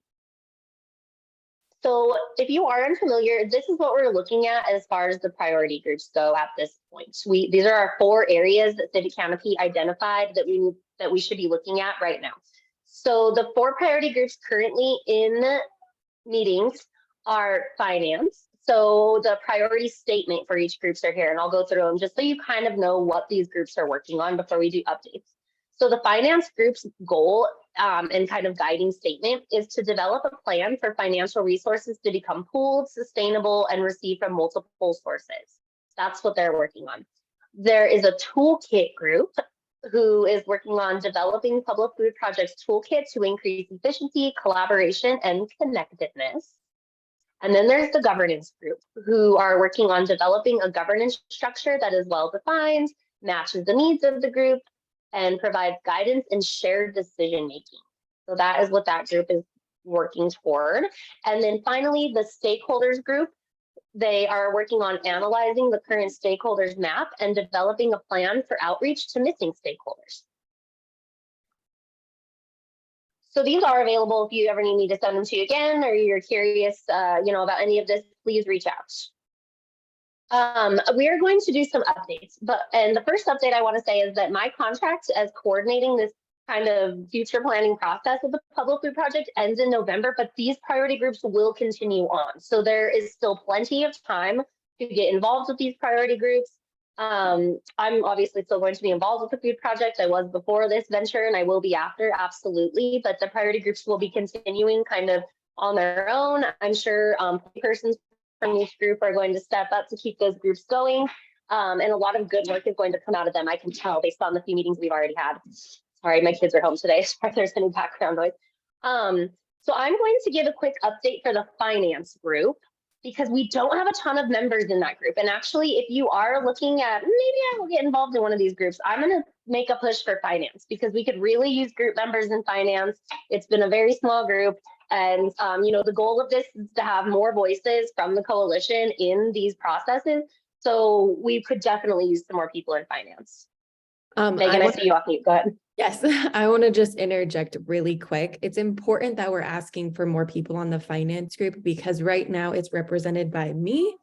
So if you are unfamiliar, this is what we're looking at as far as the priority groups go at this point. These are our 4 areas that Civic Canopy identified that we should be looking at right now. So the 4 priority groups currently in meetings are finance. So the priority statement for each groups are here, and I'll go through them just so you kind of know what these groups are working on before we do updates. So the finance group's goal and kind of guiding statement is to develop a plan for financial resources to become pooled, sustainable, and received from multiple sources. That's what they're working on. There is a toolkit group who is working on developing Pueblo Food Project's toolkit to increase efficiency, collaboration, and connectedness. And then there's the governance group who are working on developing a governance structure that is well-defined, matches the needs of the group, and provides guidance and shared decision making. So that is what that group is working toward. And then finally, the stakeholders group, they are working on analyzing the current stakeholders map and developing a plan for outreach to missing stakeholders. So these are available if you ever need me to send them to you again, or you're curious, about any of this, please reach out. We are going to do some updates, and the first update I want to say is that my contract as coordinating this kind of future planning process of the Pueblo Food Project ends in November, but these priority groups will continue on. So there is still plenty of time to get involved with these priority groups. I'm obviously still going to be involved with the food project. I was before this venture and I will be after, absolutely, but the priority groups will be continuing kind of on their own. I'm sure persons from each group are going to step up to keep those groups going. And a lot of good work is going to come out of them. I can tell based on the few meetings we've already had. Sorry, my kids are home today, so if there's any background noise. So I'm going to give a quick update for the finance group because we don't have a ton of members in that group. And actually, if you are looking at, maybe I will get involved in one of these groups, I'm going to make a push for finance because we could really use group members in finance. It's been a very small group. And, the goal of this is to have more voices from the coalition in these processes. So we could definitely use some more people in finance. Megan, I see you off mute. Go ahead. Yes, I want to just interject really quick. It's important that we're asking for more people on the finance group because right now it's represented by me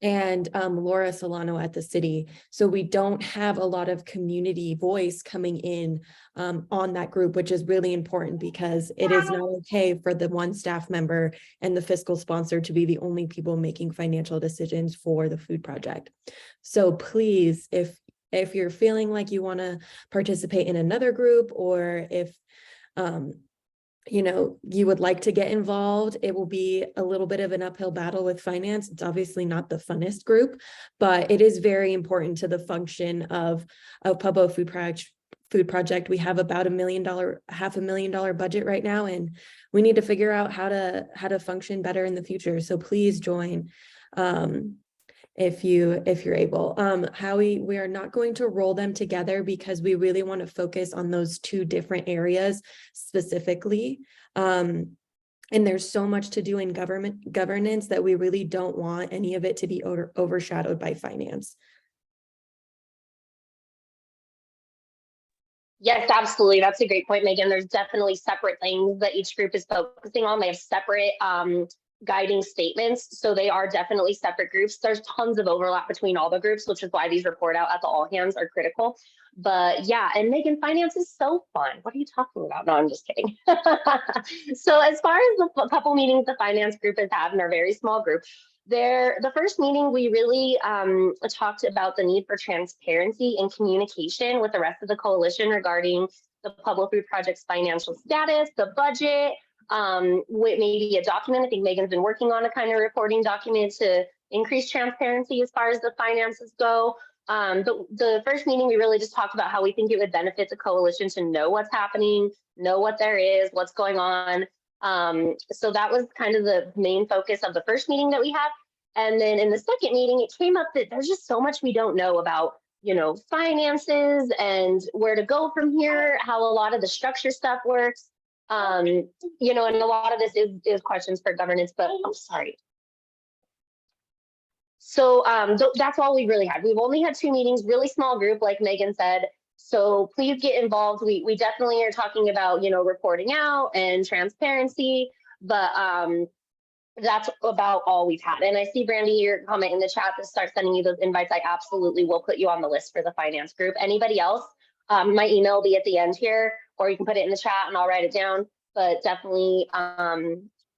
and Laura Solano at the city. So we don't have a lot of community voice coming in on that group, which is really important because it is not okay for the one staff member and the fiscal sponsor to be the only people making financial decisions for the food project. So please, if you're feeling like you want to participate in another group, or if you would like to get involved, it will be a little bit of an uphill battle with finance. It's obviously not the funnest group, but it is very important to the function of Pueblo Food Project. We have about $500,000 budget right now, and we need to figure out how to function better in the future. So please join. If you're able. Howie, we are not going to roll them together because we really want to focus on those two different areas specifically. And there's so much to do in governance that we really don't want any of it to be overshadowed by finance. Yes, absolutely. That's a great point, Megan. There's definitely separate things that each group is focusing on. They have separate guiding statements. So they are definitely separate groups. There's tons of overlap between all the groups, which is why these report out at the all hands are critical. But yeah, and Megan, finance is so fun. What are you talking about? No, I'm just kidding. So as far as the couple meetings the finance group has had in our very small group, the first meeting, we really talked about the need for transparency and communication with the rest of the coalition regarding the Pueblo Food Project's financial status, the budget, with maybe a document. I think Megan's been working on a kind of reporting document to increase transparency as far as the finances go. The first meeting, we really just talked about how we think it would benefit the coalition to know what's happening, know what there is, what's going on. So that was kind of the main focus of the first meeting that we had. And then in the second meeting, it came up that there's just so much we don't know about, finances and where to go from here, how a lot of the structure stuff works. And a lot of this is questions for governance, but I'm sorry. So that's all we really had. We've only had 2 meetings, really small group, like Megan said. So please get involved. We definitely are talking about, reporting out and transparency, but that's about all we've had. And I see, Brandy, your comment in the chat to start sending you those invites. I absolutely will put you on the list for the finance group. Anybody else? My email will be at the end here, or you can put it in the chat and I'll write it down, but definitely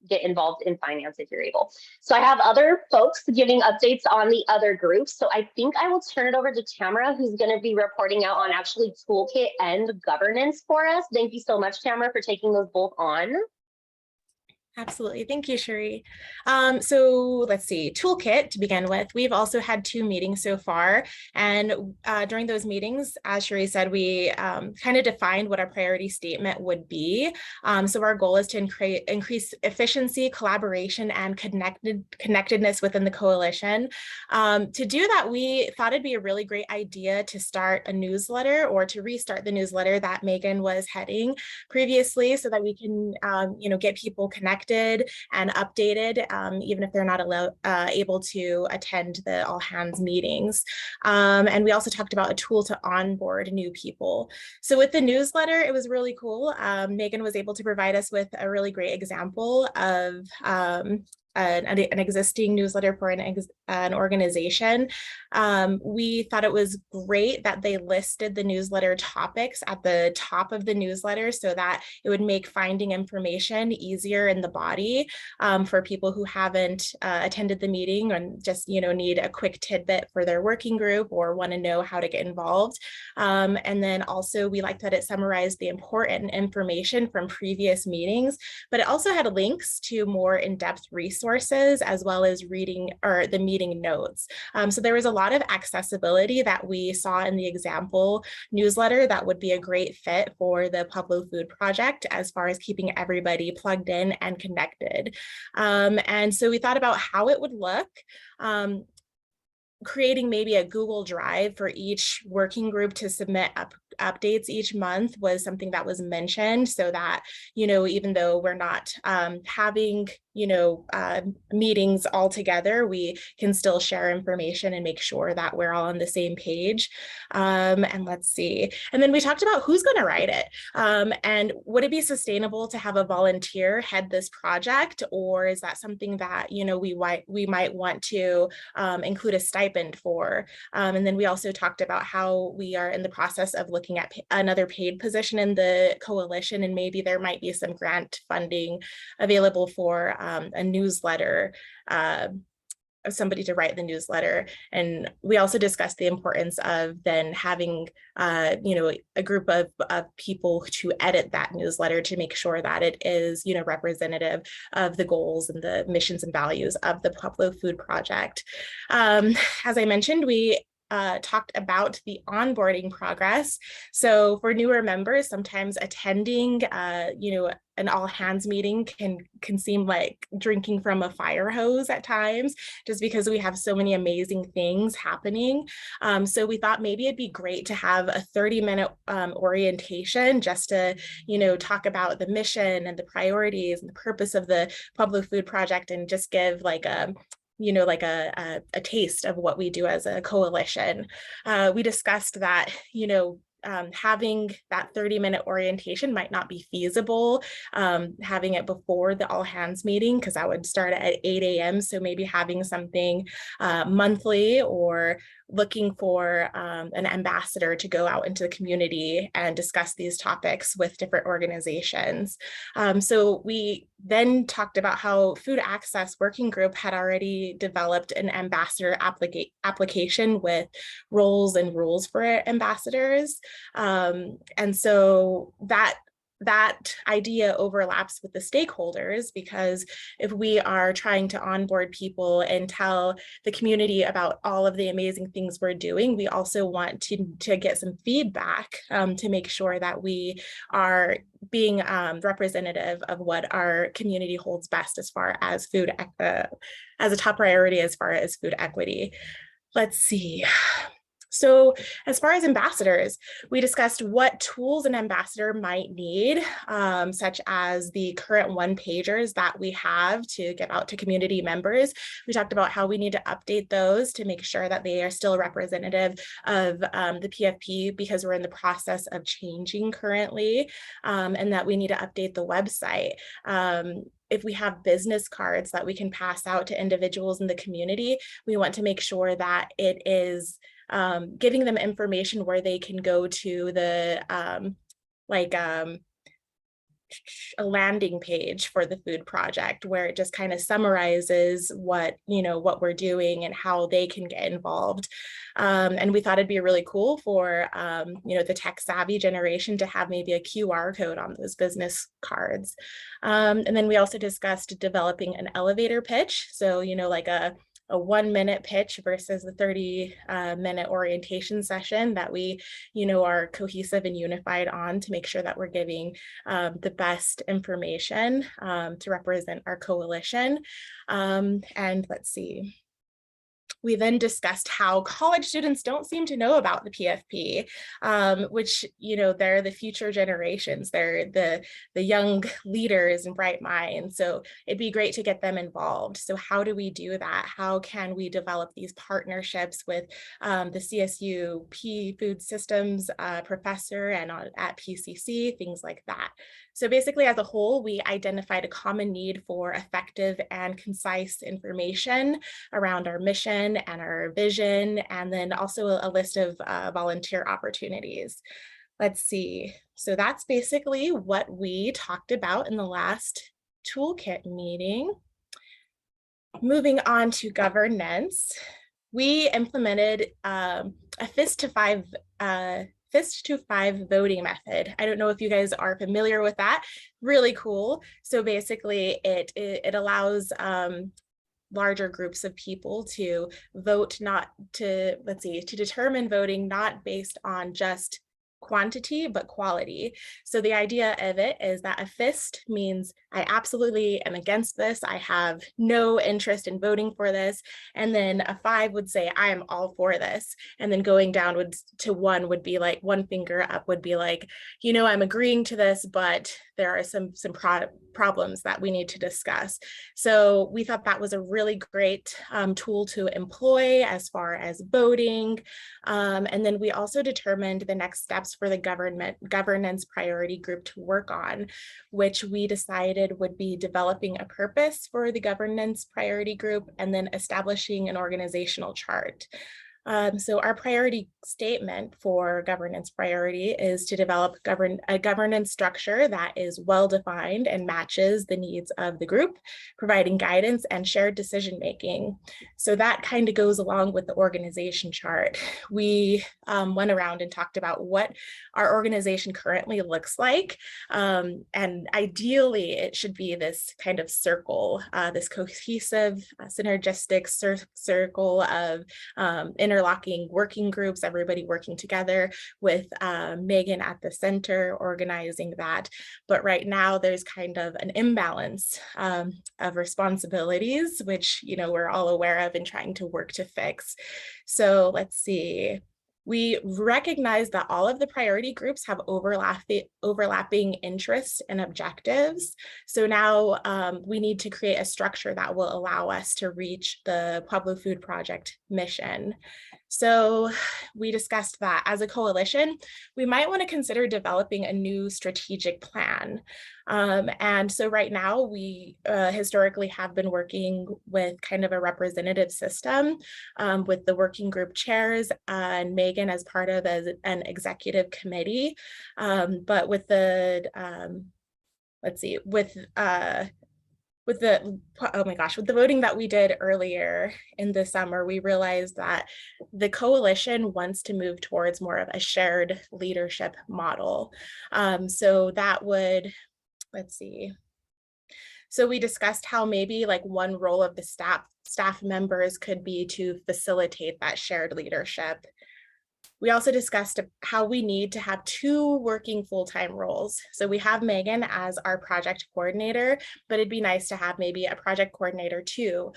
get involved in finance if you're able. So I have other folks giving updates on the other groups. So I think I will turn it over to Tamara, who's going to be reporting out on actually toolkit and governance for us. Thank you so much, Tamara, for taking those both on. Absolutely. Thank you, Cherie. So let's see, toolkit to begin with. We've also had 2 meetings so far. And during those meetings, as Cherie said, we kind of defined what our priority statement would be. So our goal is to increase efficiency, collaboration, and connectedness within the coalition. To do that, we thought it'd be a really great idea to start a newsletter or to restart the newsletter that Megan was heading previously so that we can, get people connected and updated, even if they're not able to attend the all hands meetings. And we also talked about a tool to onboard new people. So with the newsletter, it was really cool. Megan was able to provide us with a really great example of an existing newsletter for an organization. We thought it was great that they listed the newsletter topics at the top of the newsletter so that it would make finding information easier in the body for people who haven't attended the meeting and just need a quick tidbit for their working group or want to know how to get involved. And then also we liked that it summarized the important information from previous meetings, but it also had links to more in-depth resources as well as reading or the meeting notes. So there was a lot of accessibility that we saw in the example newsletter that would be a great fit for the Pueblo Food Project as far as keeping everybody plugged in and connected. And so we thought about how it would look. Creating maybe a Google Drive for each working group to submit updates each month was something that was mentioned, so that, you know, even though we're not having, you know, meetings all together, we can still share information and make sure that we're all on the same page. And let's see. And then we talked about who's going to write it. And would it be sustainable to have a volunteer head this project, or is that something that, you know, we might want to include a stipend for? And then we also talked about how we are in the process of looking at another paid position in the coalition, and maybe there might be some grant funding available for a newsletter, somebody to write the newsletter. And we also discussed the importance of then having you know, a group of people to edit that newsletter to make sure that it is, you know, representative of the goals and the missions and values of the Pueblo Food Project. As I mentioned, we talked about the onboarding progress. So for newer members, sometimes attending, you know, an all hands meeting can seem like drinking from a fire hose at times, just because we have so many amazing things happening. So we thought maybe it'd be great to have a 30-minute orientation just to, you know, talk about the mission and the priorities and the purpose of the Pueblo Food Project, and just give like a, you know, like a taste of what we do as a coalition. We discussed that, you know, having that 30-minute orientation might not be feasible, having it before the all hands meeting, because that would start at 8 a.m. So maybe having something monthly, or looking for an ambassador to go out into the community and discuss these topics with different organizations. So we then talked about how Food Access Working Group had already developed an ambassador application with roles and rules for ambassadors. And so that idea overlaps with the stakeholders, because if we are trying to onboard people and tell the community about all of the amazing things we're doing, we also want to get some feedback to make sure that we are being representative of what our community holds best as far as food, as a top priority as far as food equity. Let's see. So as far as ambassadors, we discussed what tools an ambassador might need, such as the current one-pagers that we have to get out to community members. We talked about how we need to update those to make sure that they are still representative of the PFP, because we're in the process of changing currently, and that we need to update the website. If we have business cards that we can pass out to individuals in the community, we want to make sure that it is giving them information where they can go to the a landing page for the food project, where it just kind of summarizes what, you know, what we're doing and how they can get involved. And we thought it'd be really cool for, you know, the tech savvy generation to have maybe a QR code on those business cards. And then we also discussed developing an elevator pitch. So, you know, like a 1-minute pitch versus the 30-minute orientation session, that we, you know, are cohesive and unified on, to make sure that we're giving the best information to represent our coalition. And let's see. We then discussed how college students don't seem to know about the PFP, which, you know, they're the future generations. They're the young leaders and bright minds. So it'd be great to get them involved. So how do we do that? How can we develop these partnerships with the CSU Food Systems professor and at PCC, things like that. So basically, as a whole, we identified a common need for effective and concise information around our mission and our vision, and then also a list of volunteer opportunities. Let's see. So that's basically what we talked about in the last toolkit meeting. Moving on to governance, we implemented a fist to five voting method. I don't know if you guys are familiar with that. Really cool. So basically it allows larger groups of people to vote, to determine voting, not based on just quantity, but quality. So the idea of it is that a fist means I absolutely am against this. I have no interest in voting for this. And then a 5 would say, I am all for this. And then going down to 1 would be like, one finger up would be like, you know, I'm agreeing to this, but there are some problems that we need to discuss. So we thought that was a really great tool to employ as far as voting. And then we also determined the next steps for the governance priority group to work on, which we decided would be developing a purpose for the governance priority group and then establishing an organizational chart. So our priority statement for governance priority is to develop a governance structure that is well-defined and matches the needs of the group, providing guidance and shared decision-making. So that kind of goes along with the organization chart. We went around and talked about what our organization currently looks like. And ideally, it should be this kind of circle, this cohesive, synergistic circle of interlocking working groups, everybody working together with Megan at the center organizing that. But right now there's kind of an imbalance of responsibilities, which, you know, we're all aware of and trying to work to fix. So let's see. We recognize that all of the priority groups have overlapping interests and objectives. So now we need to create a structure that will allow us to reach the Pueblo Food Project mission. So we discussed that as a coalition, we might want to consider developing a new strategic plan. And so right now we historically have been working with kind of a representative system with the working group chairs and Megan as part of an executive committee. But with the, let's see, with the, oh my gosh, with the voting that we did earlier in the summer, we realized that the coalition wants to move towards more of a shared leadership model. So that would, let's see. So we discussed how maybe like one role of the staff members could be to facilitate that shared leadership. We also discussed how we need to have 2 working full-time roles. So we have Megan as our project coordinator, but it'd be nice to have maybe a project coordinator too.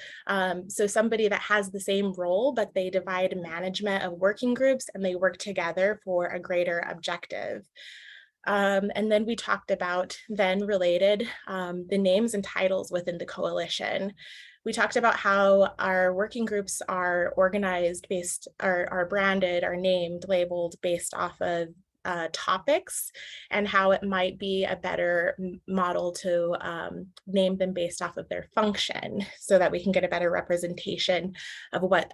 So somebody that has the same role, but they divide management of working groups and they work together for a greater objective. And then we talked about then related the names and titles within the coalition. We talked about how our working groups are organized based, are branded, are named, labeled based off of topics, and how it might be a better model to name them based off of their function so that we can get a better representation of what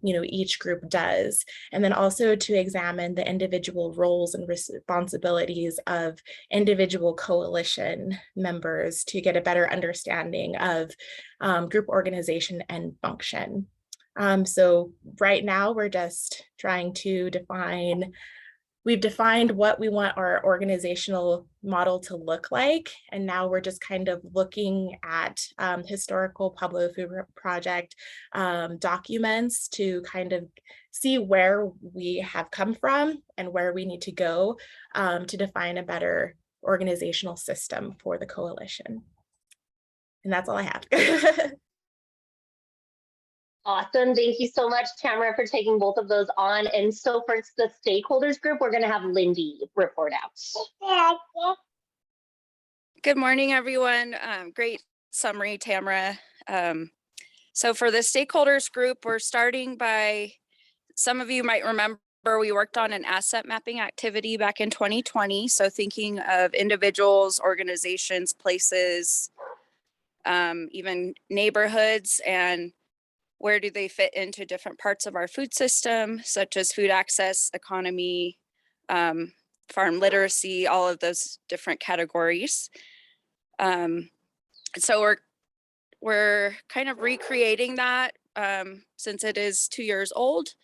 you know, each group does. And then also to examine the individual roles and responsibilities of individual coalition members to get a better understanding of group organization and function. So right now we're just trying to define, we've defined what we want our organizational model to look like. And now we're just kind of looking at historical Pueblo Food Project documents to kind of see where we have come from and where we need to go to define a better organizational system for the coalition. And that's all I have. Awesome. Thank you so much, Tamara, for taking both of those on. And so for the stakeholders group, we're going to have Lindy report out. Good morning, everyone. Great summary, Tamara. So for the stakeholders group, we're starting by, some of you might remember we worked on an asset mapping activity back in 2020. So thinking of individuals, organizations, places, even neighborhoods, and where do they fit into different parts of our food system, such as food access, economy, farm literacy, all of those different categories. So we're kind of recreating that since it is 2 years old,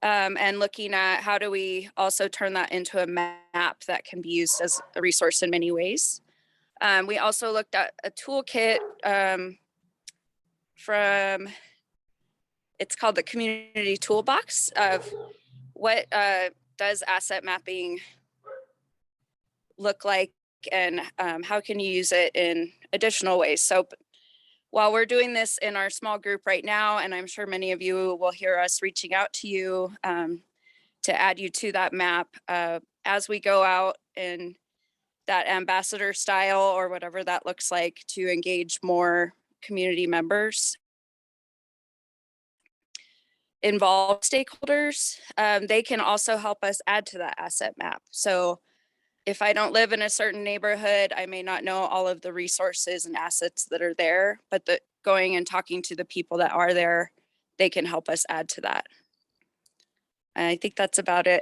and looking at how do we also turn that into a map that can be used as a resource in many ways. We also looked at a toolkit from, it's called the Community Toolbox, of what does asset mapping look like, and how can you use it in additional ways? So while we're doing this in our small group right now, and I'm sure many of you will hear us reaching out to you to add you to that map, as we go out in that ambassador style or whatever that looks like to engage more community members, involve stakeholders, they can also help us add to that asset map. So if I don't live in a certain neighborhood, I may not know all of the resources and assets that are there, but going and talking to the people that are there, they can help us add to that. And I think that's about it.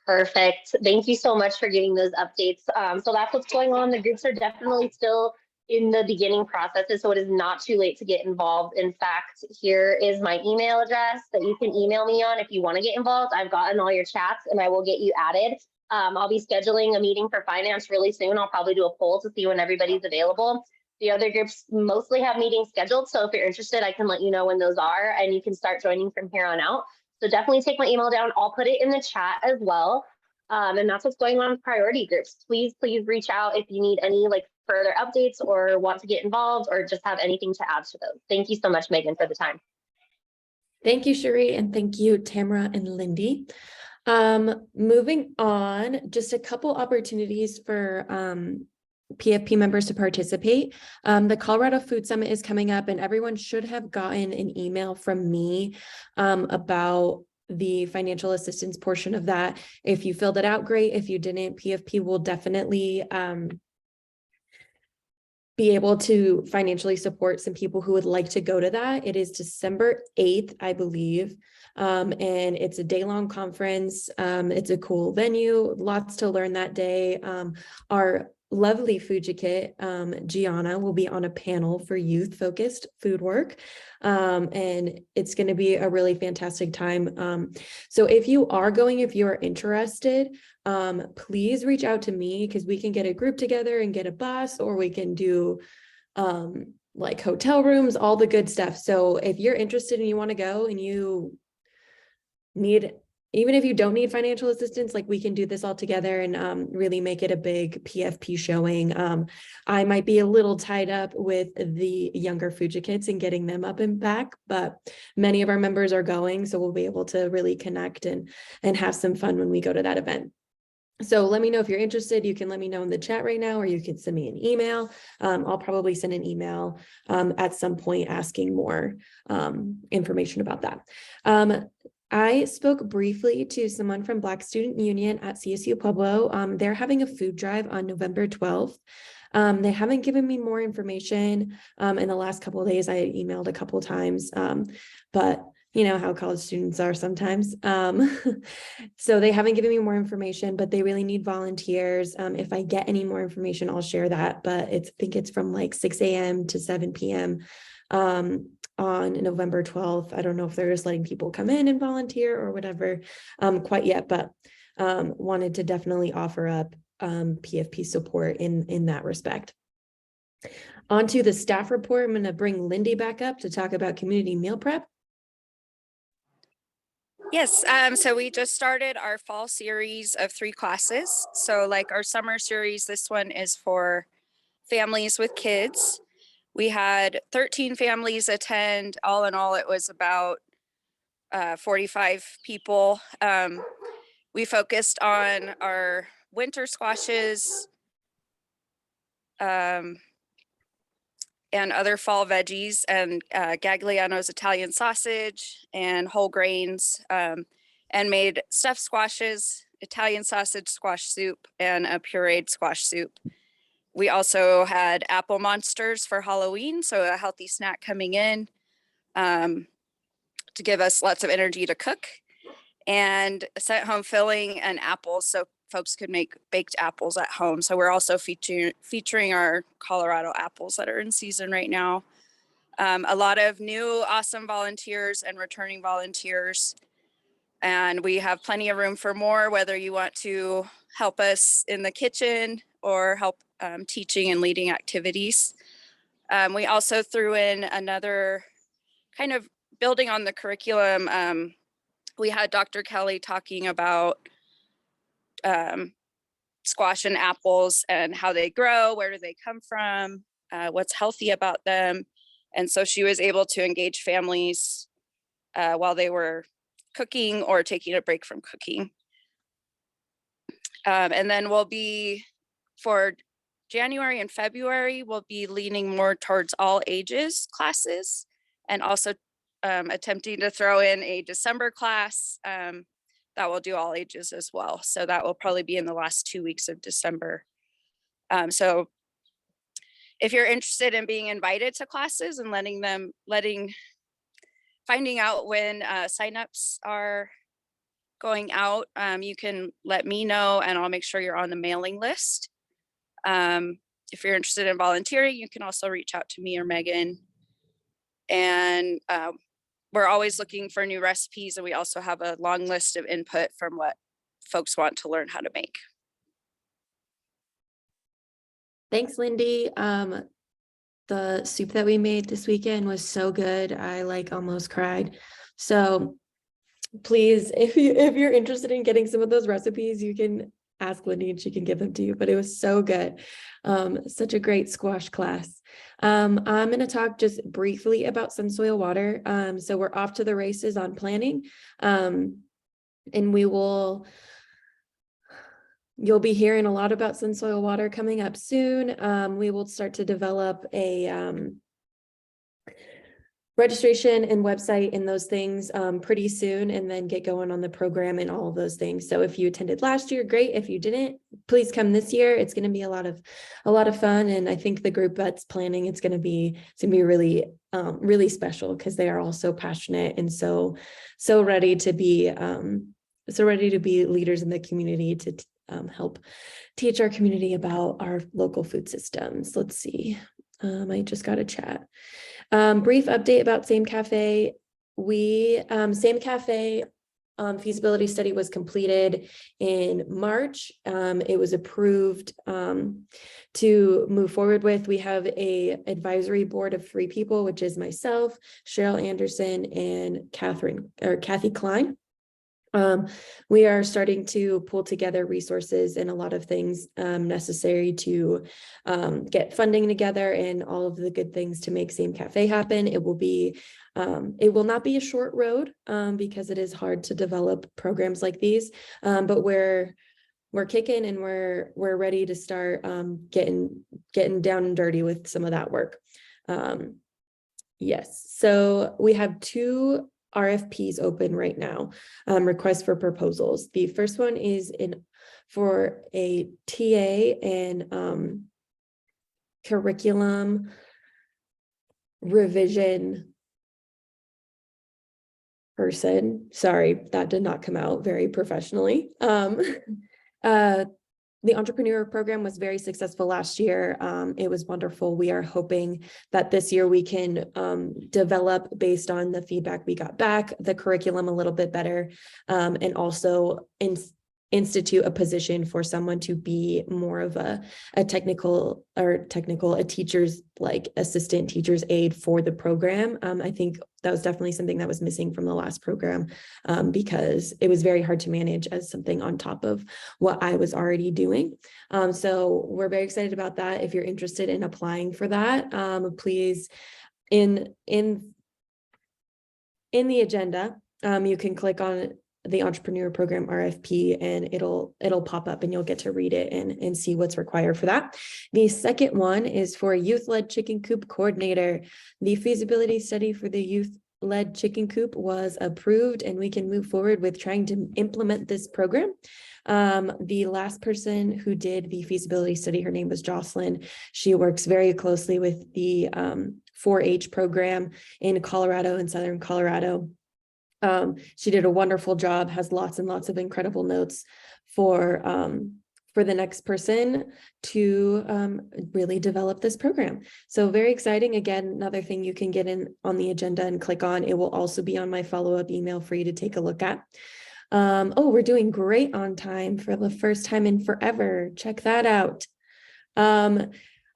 Perfect. Thank you so much for giving those updates. So that's what's going on. The groups are definitely still in the beginning processes, so it is not too late to get involved. In fact, here is my email address that you can email me on if you want to get involved. I've gotten all your chats and I will get you added. I'll be scheduling a meeting for finance really soon. I'll probably do a poll to see when everybody's available. The other groups mostly have meetings scheduled, so if you're interested, I can let you know when those are, and you can start joining from here on out. So definitely take my email down. I'll put it in the chat as well. And that's what's going on with priority groups. Please reach out if you need any further updates or want to get involved or just have anything to add to those. Thank you so much, Megan, for the time. Thank you, Cherie, and thank you, Tamara and Lindy. Moving on, just a couple opportunities for PFP members to participate. The Colorado Food Summit is coming up, and everyone should have gotten an email from me about the financial assistance portion of that. If you filled it out, great. If you didn't, PFP will definitely be able to financially support some people who would like to go to that. It is December 8th, I believe. And it's a day-long conference. It's a cool venue, lots to learn that day. Our lovely Fujikit, Gianna, will be on a panel for youth-focused food work. And it's going to be a really fantastic time. So if you are going, if you are interested, please reach out to me, because we can get a group together and get a bus, or we can do like hotel rooms, all the good stuff. So if you're interested and you want to go and you need, even if you don't need financial assistance, like we can do this all together and really make it a big PFP showing. I might be a little tied up with the younger Fujikits and getting them up and back, but many of our members are going, so we'll be able to really connect and have some fun when we go to that event. So let me know if you're interested. You can let me know in the chat right now, or you can send me an email. I'll probably send an email at some point asking more information about that. I spoke briefly to someone from Black Student Union at CSU Pueblo. They're having a food drive on November 12th. They haven't given me more information. In the last couple of days, I emailed a couple of times, but you know how college students are sometimes. So they haven't given me more information, but they really need volunteers. If I get any more information, I'll share that, but I think it's from like 6 a.m. to 7 p.m. On November 12th. I don't know if they're just letting people come in and volunteer or whatever quite yet, but wanted to definitely offer up PFP support in that respect. On to the staff report. I'm going to bring Lindy back up to talk about community meal prep. Yes, so we just started our fall series of 3 classes. So like our summer series, this one is for families with kids. We had 13 families attend. All in all, it was about 45 people. We focused on our winter squashes and other fall veggies, and Gagliano's Italian sausage and whole grains, and made stuffed squashes, Italian sausage squash soup, and a pureed squash soup. We also had apple monsters for Halloween, so a healthy snack coming in to give us lots of energy to cook, and sent home filling and apples so folks could make baked apples at home. So we're also featuring our Colorado apples that are in season right now. A lot of new awesome volunteers and returning volunteers. And we have plenty of room for more, whether you want to help us in the kitchen or help teaching and leading activities. We also threw in another kind of building on the curriculum we had Dr. Kelly talking about squash and apples and how they grow, where do they come from, what's healthy about them. And so she was able to engage families while they were cooking or taking a break from cooking. And then we'll be, for January and February, we'll be leaning more towards all ages classes, and also attempting to throw in a December class that will do all ages as well. So that will probably be in the last 2 weeks of December. So if you're interested in being invited to classes and finding out when signups are going out, you can let me know and I'll make sure you're on the mailing list. If you're interested in volunteering, you can also reach out to me or Megan. And we're always looking for new recipes, and we also have a long list of input from what folks want to learn how to make. Thanks, Lindy. The soup that we made this weekend was so good. I like almost cried. So please, if you're interested in getting some of those recipes, you can ask Lindy and she can give them to you, but it was so good. Such a great squash class. I'm going to talk just briefly about Sun Soil Water. So we're off to the races on planning, and you'll be hearing a lot about Sun Soil Water coming up soon. We will start to develop a registration and website and those things pretty soon, and then get going on the program and all of those things. So if you attended last year, great. If you didn't, please come this year. It's going to be a lot of fun, and I think the group that's planning, it's going to be really really special, because they are all so passionate and so ready to be leaders in the community to help teach our community about our local food systems. Let's see. I just got a chat. Brief update about Same Cafe. Same Cafe feasibility study was completed in March. It was approved to move forward with. We have a advisory board of 3 people, which is myself, Cheryl Anderson, and Kathy Klein. We are starting to pull together resources and a lot of things necessary to get funding together and all of the good things to make Same Cafe happen. It will not be a short road because it is hard to develop programs like these, but we're kicking and we're ready to start getting down and dirty with some of that work. Yes, so we have 2 RFPs open right now, requests for proposals. The first one is for a TA and curriculum revision person. Sorry, that did not come out very professionally. The entrepreneur program was very successful last year. It was wonderful. We are hoping that this year we can develop, based on the feedback we got back, the curriculum a little bit better, and also institute a position for someone to be more of a teacher's assistant teacher's aide for the program. I think that was definitely something that was missing from the last program, because it was very hard to manage as something on top of what I was already doing. So we're very excited about that. If you're interested in applying for that, please, in the agenda, you can click on the entrepreneur program RFP and it'll pop up and you'll get to read it and see what's required for that. The second one is for a youth-led chicken coop coordinator. The feasibility study for the youth-led chicken coop was approved, and we can move forward with trying to implement this program. The last person who did the feasibility study, her name was Jocelyn. She works very closely with the 4-H program in Colorado and Southern Colorado. She did a wonderful job, has lots and lots of incredible notes for the next person to really develop this program. So very exciting. Again, another thing you can get in on the agenda and click on. It will also be on my follow-up email for you to take a look at. Oh, we're doing great on time for the first time in forever. Check that out. I'm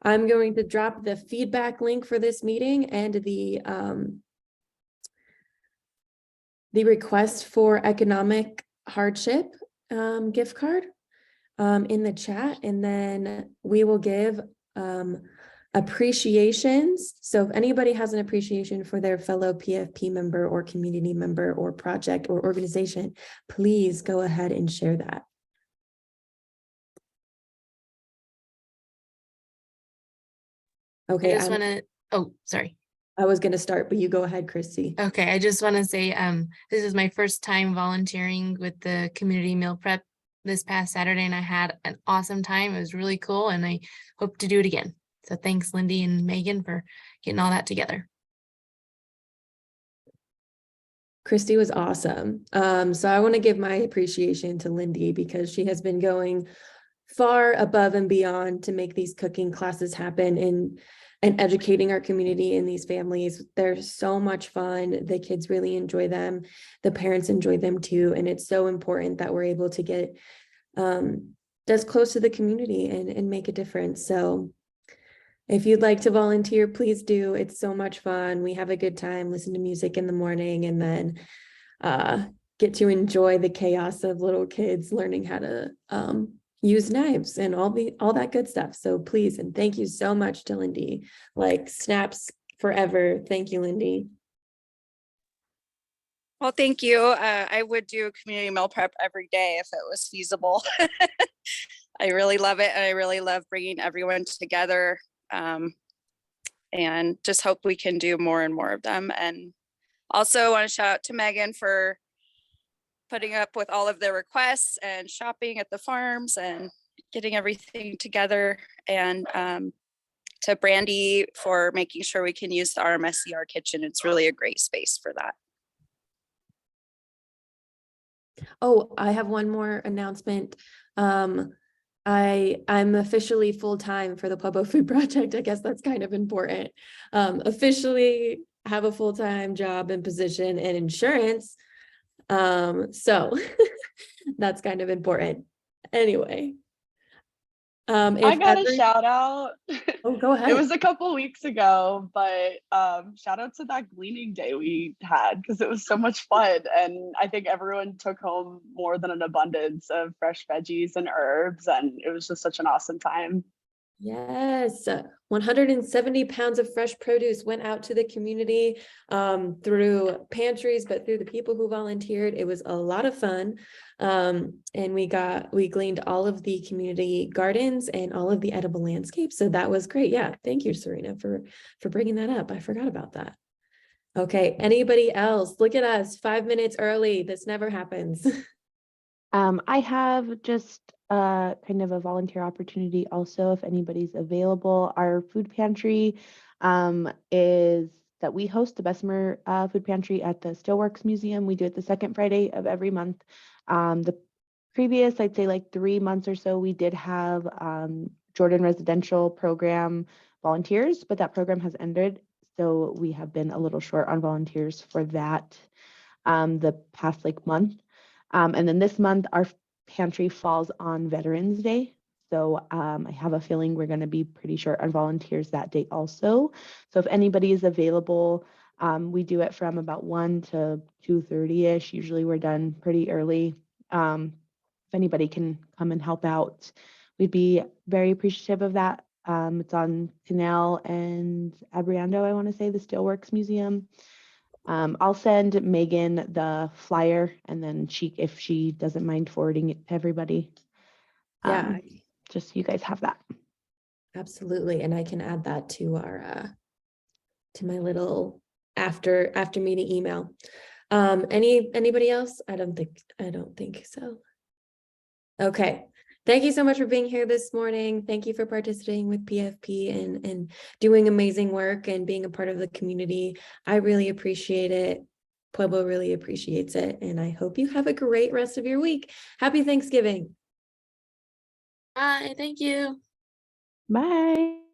going to drop the feedback link for this meeting and the the request for economic hardship gift card in the chat, and then we will give appreciations. So if anybody has an appreciation for their fellow PFP member or community member or project or organization, please go ahead and share that. Okay, I just want to, oh, sorry. I was going to start, but you go ahead, Christy. Okay, I just want to say this is my first time volunteering with the community meal prep this past Saturday, and I had an awesome time. It was really cool, and I hope to do it again. So thanks, Lindy and Megan, for getting all that together. Christy was awesome. So I want to give my appreciation to Lindy because she has been going far above and beyond to make these cooking classes happen and educating our community and these families. They're so much fun. The kids really enjoy them. The parents enjoy them too. And it's so important that we're able to get as close to the community and make a difference. So if you'd like to volunteer, please do. It's so much fun. We have a good time, listen to music in the morning, and then get to enjoy the chaos of little kids learning how to use knives and all that good stuff. So please, and thank you so much to Lindy. Like snaps forever. Thank you, Lindy. Well, thank you. I would do community meal prep every day if it was feasible. I really love it. And I really love bringing everyone together. And just hope we can do more and more of them. And also want to shout out to Megan for putting up with all of their requests and shopping at the farms and getting everything together. And to Brandy for making sure we can use the RMSCR kitchen. It's really a great space for that. Oh, I have one more announcement. I'm officially full-time for the Pueblo Food Project. I guess that's kind of important. Officially have a full-time job and position and insurance. So that's kind of important. Anyway. I got a shout out. Oh, go ahead. It was a couple weeks ago, but shout out to that gleaning day we had because it was so much fun. And I think everyone took home more than an abundance of fresh veggies and herbs. And it was just such an awesome time. Yes, 170 pounds of fresh produce went out to the community through pantries, but through the people who volunteered. It was a lot of fun. And we gleaned all of the community gardens and all of the edible landscapes. So that was great. Yeah, thank you, Serena, for bringing that up. I forgot about that. Okay, anybody else? Look at us, 5 minutes early. This never happens. I have just kind of a volunteer opportunity also if anybody's available. Our food pantry is that we host the Bessemer Food Pantry at the Steelworks Museum. We do it the second Friday of every month. The previous, I'd say like 3 months or so, we did have Jordan Residential Program volunteers, but that program has ended. So we have been a little short on volunteers for that the past like month. And then this month, our pantry falls on Veterans Day. So I have a feeling we're going to be pretty short on volunteers that day also. So if anybody is available, we do it from about 1 to 2:30-ish. Usually we're done pretty early. If anybody can come and help out, we'd be very appreciative of that. It's on Canal and Abriando, I want to say, the Steelworks Museum. I'll send Megan the flyer and then if she doesn't mind forwarding it to everybody. Yeah. Just so you guys have that. Absolutely. And I can add that to our to my little after meeting email. Anybody else? I don't think so. Okay. Thank you so much for being here this morning. Thank you for participating with PFP and doing amazing work and being a part of the community. I really appreciate it. Pueblo really appreciates it. And I hope you have a great rest of your week. Happy Thanksgiving. Bye. Thank you. Bye.